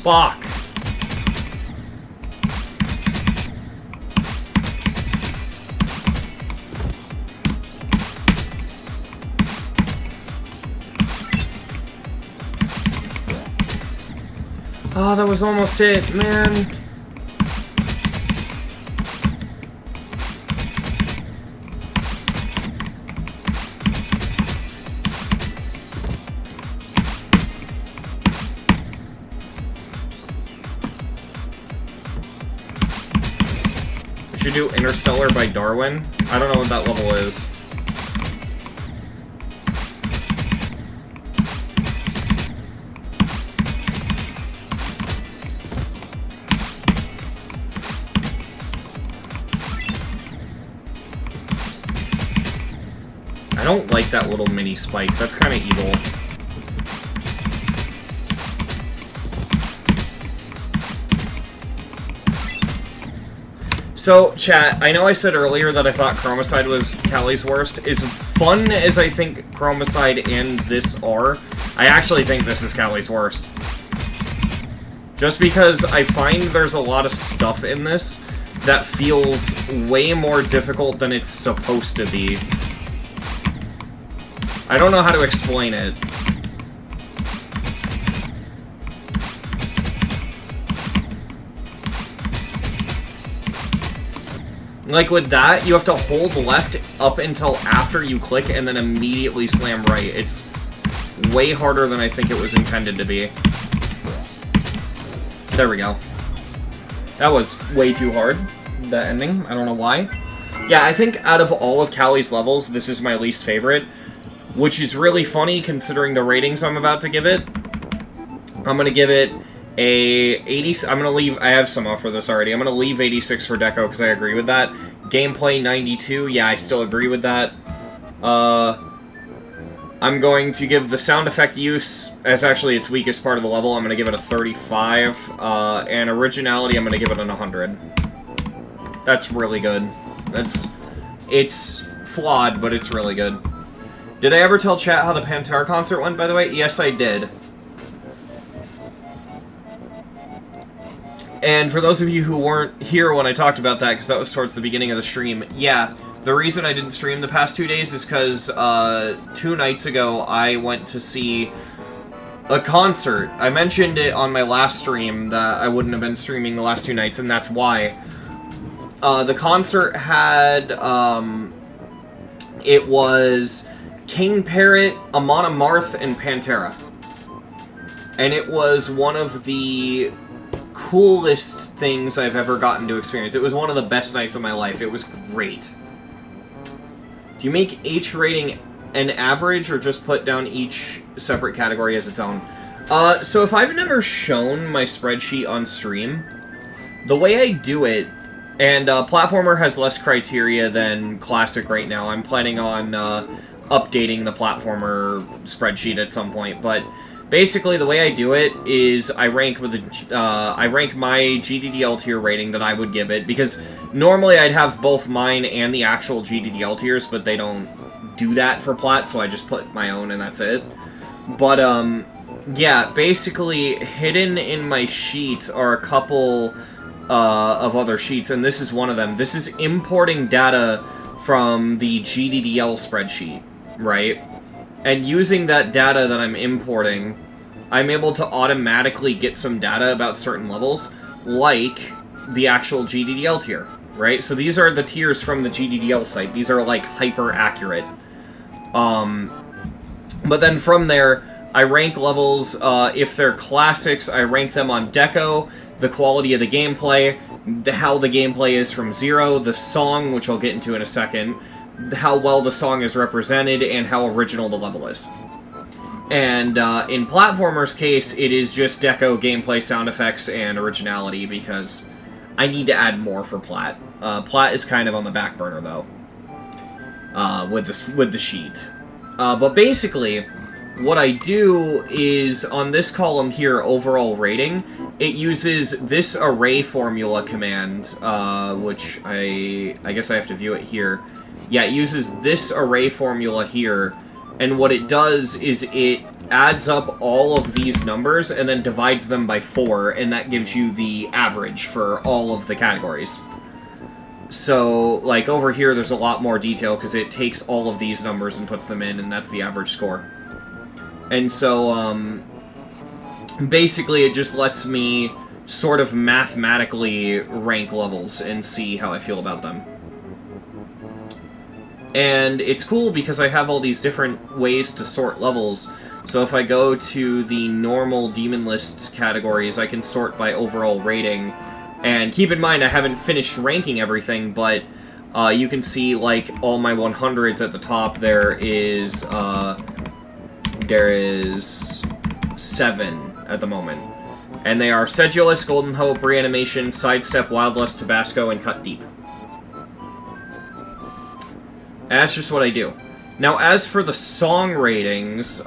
Fuck. Oh, that was almost it, man. should do Interstellar by Darwin. I don't know what that level is. I don't like that little mini spike. That's kind of evil. So, chat, I know I said earlier that I thought Chromicide was Callie's worst. As fun as I think Chromicide and this are, I actually think this is Callie's worst. Just because I find there's a lot of stuff in this that feels way more difficult than it's supposed to be. I don't know how to explain it. Like with that, you have to hold left up until after you click and then immediately slam right. It's way harder than I think it was intended to be. There we go. That was way too hard, that ending. I don't know why. Yeah, I think out of all of Callie's levels, this is my least favorite. Which is really funny considering the ratings I'm about to give it. I'm gonna give it a 80... I'm gonna leave... I have some off for this already. I'm gonna leave 86 for Deco because I agree with that. Gameplay 92. Yeah, I still agree with that. I'm going to give the sound effect use as actually its weakest part of the level. I'm gonna give it a 35. And originality, I'm gonna give it an 100. That's really good. It's flawed, but it's really good. Did I ever tell chat how the Pantera concert went, by the way? Yes, I did. And for those of you who weren't here when I talked about that, because that was towards the beginning of the stream, yeah, the reason I didn't stream the past 2 days is because 2 nights ago I went to see a concert. I mentioned it on my last stream that I wouldn't have been streaming the last 2 nights, and that's why. The concert had, it was King Parrot, Amon Amarth, and Pantera. And it was one of the coolest things I've ever gotten to experience. It was one of the best nights of my life. It was great. Do you make each rating an average, or just put down each separate category as its own? So if I've never shown my spreadsheet on stream, the way I do it, and Platformer has less criteria than Classic right now. I'm planning on updating the Platformer spreadsheet at some point, but basically the way I do it is I rank with I rank my GDDL tier rating that I would give it, because normally I'd have both mine and the actual GDDL tiers, but they don't do that for Plat, so I just put my own and that's it. But yeah, basically hidden in my sheet are a couple of other sheets, and this is one of them. This is importing data from the GDDL spreadsheet, right? And using that data that I'm importing, I'm able to automatically get some data about certain levels, like the actual GDDL tier, right? So these are the tiers from the GDDL site. These are, like, hyper-accurate. But then from there, I rank levels. If they're classics, I rank them on Deco, the quality of the gameplay, how the gameplay is from 0, the song, which I'll get into in a second, how well the song is represented, and how original the level is. And in Platformer's case, it is just Deco, gameplay, sound effects, and originality, because I need to add more for Plat. Plat is kind of on the back burner, though, with the sheet. But basically, what I do is, on this column here, overall rating, it uses this array formula command, which I guess I have to view it here. Yeah, it uses this array formula here, and what it does is it adds up all of these numbers and then divides them by 4, and that gives you the average for all of the categories. So, like, over here there's a lot more detail because it takes all of these numbers and puts them in, and that's the average score. And so, basically it just lets me sort of mathematically rank levels and see how I feel about them. And it's cool because I have all these different ways to sort levels. So if I go to the normal Demon List categories, I can sort by overall rating. And keep in mind, I haven't finished ranking everything, but you can see, like, all my 100s at the top. There is 7 at the moment. And they are Sedulous, Golden Hope, Reanimation, Sidestep, Wild Lust, Tabasco, and Cut Deep. And that's just what I do. Now, as for the song ratings,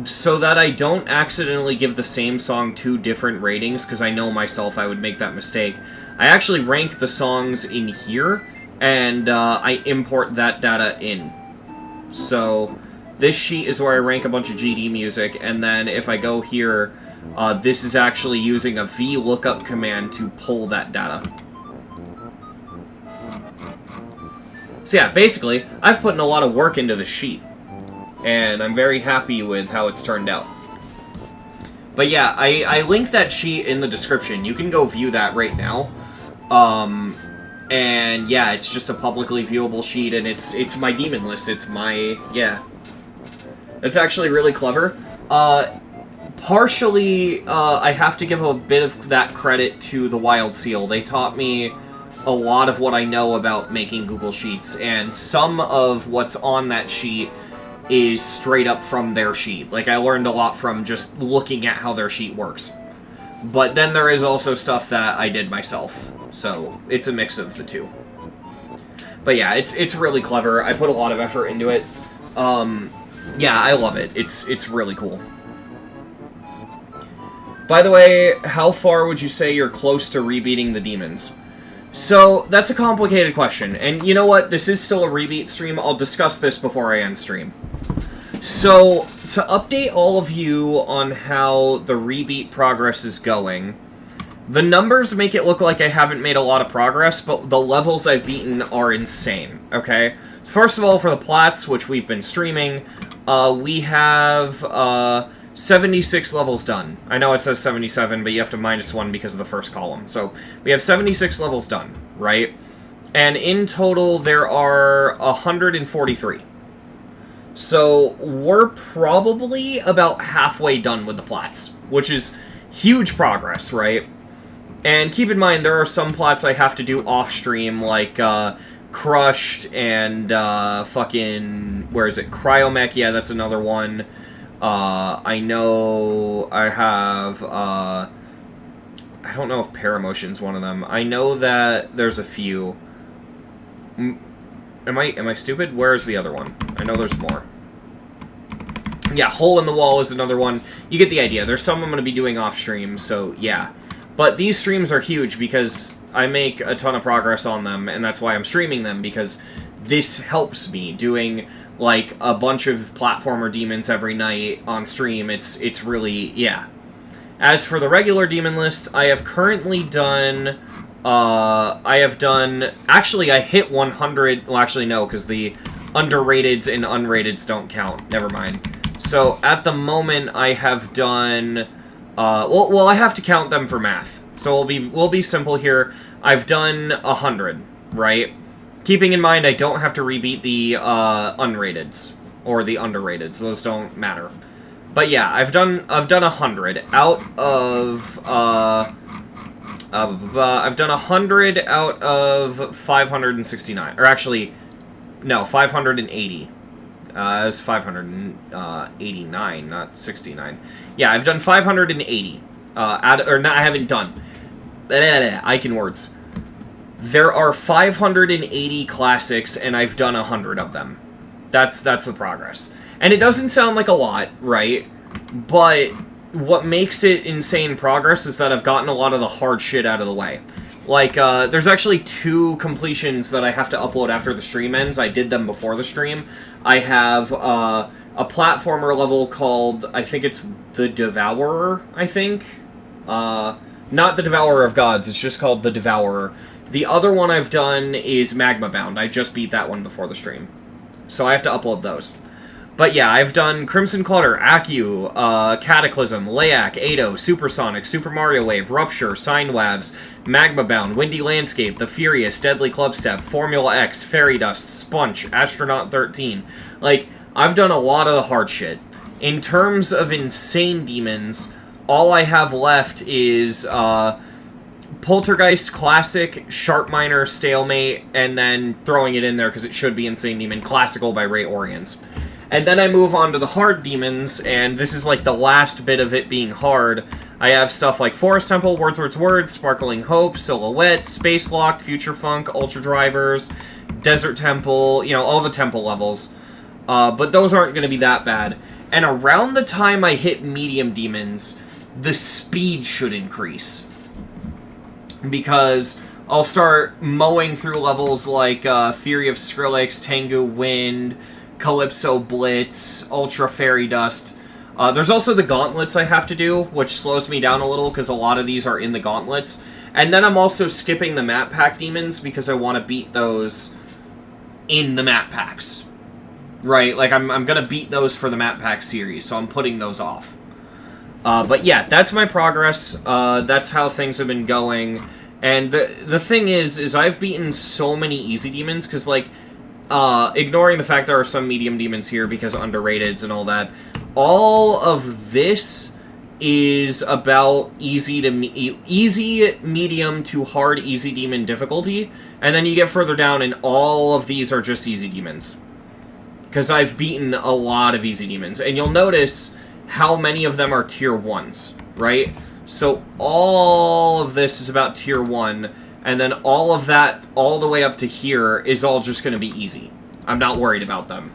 so that I don't accidentally give the same song 2 different ratings, because I know myself I would make that mistake, I actually rank the songs in here, and I import that data in. So, this sheet is where I rank a bunch of GD music, and then if I go here, this is actually using a VLOOKUP command to pull that data. So yeah, basically, I've put in a lot of work into the sheet, and I'm very happy with how it's turned out. But yeah, I linked that sheet in the description. You can go view that right now. And yeah, it's just a publicly viewable sheet, and it's my demon list. It's my, yeah. It's actually really clever. Partially, I have to give a bit of that credit to the Wild Seal. They taught me a lot of what I know about making Google Sheets, and some of what's on that sheet is straight up from their sheet. Like, I learned a lot from just looking at how their sheet works. But then there is also stuff that I did myself, so it's a mix of the two. But yeah, it's really clever. I put a lot of effort into it. Yeah, I love it. It's really cool. By the way, how far would you say you're close to rebeating the demons? So, that's a complicated question, and you know what? This is still a Rebeat stream. I'll discuss this before I end stream. So, to update all of you on how the Rebeat progress is going, the numbers make it look like I haven't made a lot of progress, but the levels I've beaten are insane, okay? So first of all, for the Plats, which we've been streaming, we have 76 levels done. I know it says 77, but you have to -1 because of the first column. So, we have 76 levels done, right? And in total, there are 143. So, we're probably about halfway done with the Plats, which is huge progress, right? And keep in mind, there are some Plats I have to do off-stream, like, Crushed and, fucking, where is it? Cryomech, yeah, that's another one. I know I have, I don't know if Paramotion's one of them. I know that there's a few. Am I stupid? Where's the other one? I know there's more. Yeah, Hole in the Wall is another one. You get the idea. There's some I'm going to be doing off-stream, so yeah. But these streams are huge because I make a ton of progress on them, and that's why I'm streaming them, because this helps me doing, like, a bunch of platformer demons every night on stream. It's really, yeah. As for the regular demon list, I have currently done, actually, I hit 100, well, actually, no, because the underrateds and unrateds don't count. Never mind. So, at the moment, I have done, well, I have to count them for math. So, we'll be simple here. I've done 100, right? Keeping in mind, I don't have to rebeat the unrateds or the underrateds; those don't matter. But yeah, I've done 100 out of I've done 100 out of 569, or actually, no, 580. It's 589, not 69. Yeah, I've done 580. Or no, I haven't done. I can words. There are 580 classics, and I've done 100 of them. That's the progress. And it doesn't sound like a lot, right? But what makes it insane progress is that I've gotten a lot of the hard shit out of the way. Like, there's actually 2 completions that I have to upload after the stream ends. I did them before the stream. I have a platformer level called, I think it's The Devourer, I think? Not The Devourer of Gods, it's just called The Devourer. The other one I've done is Magma Bound. I just beat that one before the stream. So I have to upload those. But yeah, I've done Crimson Clutter, Accu, Cataclysm, Layak, Ado, Supersonic, Super Mario Wave, Rupture, Sine Waves, Magma Bound, Windy Landscape, The Furious, Deadly Clubstep, Formula X, Fairy Dust, Spunch, Astronaut 13. Like, I've done a lot of the hard shit. In terms of insane demons, all I have left is, Poltergeist, Classic, Sharp Minor, Stalemate, and then throwing it in there because it should be Insane Demon, Classical by Ray Oriens. And then I move on to the hard demons, and this is like the last bit of it being hard. I have stuff like Forest Temple, Wordsworth's Words, Sparkling Hope, Silhouette, Space Locked, Future Funk, Ultra Drivers, Desert Temple, you know, all the temple levels. But those aren't going to be that bad. And around the time I hit medium demons, the speed should increase. Because I'll start mowing through levels like Theory of Skrillex, Tengu Wind, Calypso Blitz, Ultra Fairy Dust. There's also the gauntlets I have to do, which slows me down a little because a lot of these are in the gauntlets. And then I'm also skipping the map pack demons because I want to beat those in the map packs. Right, like I'm going to beat those for the map pack series, so I'm putting those off. But yeah, that's my progress. That's how things have been going. And the thing is I've beaten so many easy demons, because, like, ignoring the fact there are some medium demons here because underrateds and all that, all of this is about easy, medium to hard, easy demon difficulty, and then you get further down and all of these are just easy demons. Because I've beaten a lot of easy demons, and you'll notice how many of them are tier 1s, right? So all of this is about tier 1, and then all of that, all the way up to here, is all just going to be easy. I'm not worried about them.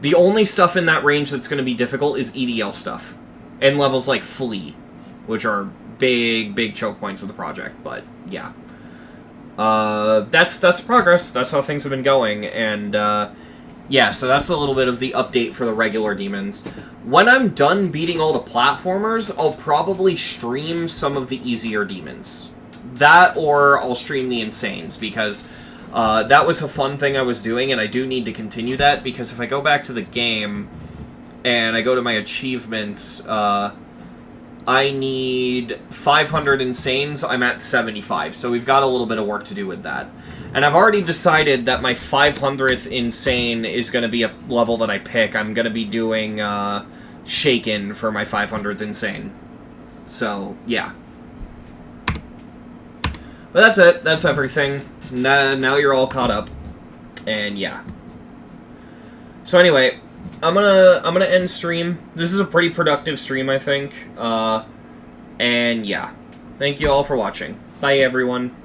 The only stuff in that range that's going to be difficult is EDL stuff. And levels like Flea, which are big choke points of the project, but yeah. That's progress. That's how things have been going, and yeah, so that's a little bit of the update for the regular demons. When I'm done beating all the platformers, I'll probably stream some of the easier demons. That, or I'll stream the Insanes, because that was a fun thing I was doing, and I do need to continue that, because if I go back to the game, and I go to my achievements, I need 500 Insanes, I'm at 75, so we've got a little bit of work to do with that. And I've already decided that my 500th Insane is going to be a level that I pick. I'm going to be doing Shaken for my 500th Insane. So, yeah. But that's it. That's everything. Now you're all caught up. And, yeah. So, anyway, I'm gonna end stream. This is a pretty productive stream, I think. And, yeah. Thank you all for watching. Bye, everyone.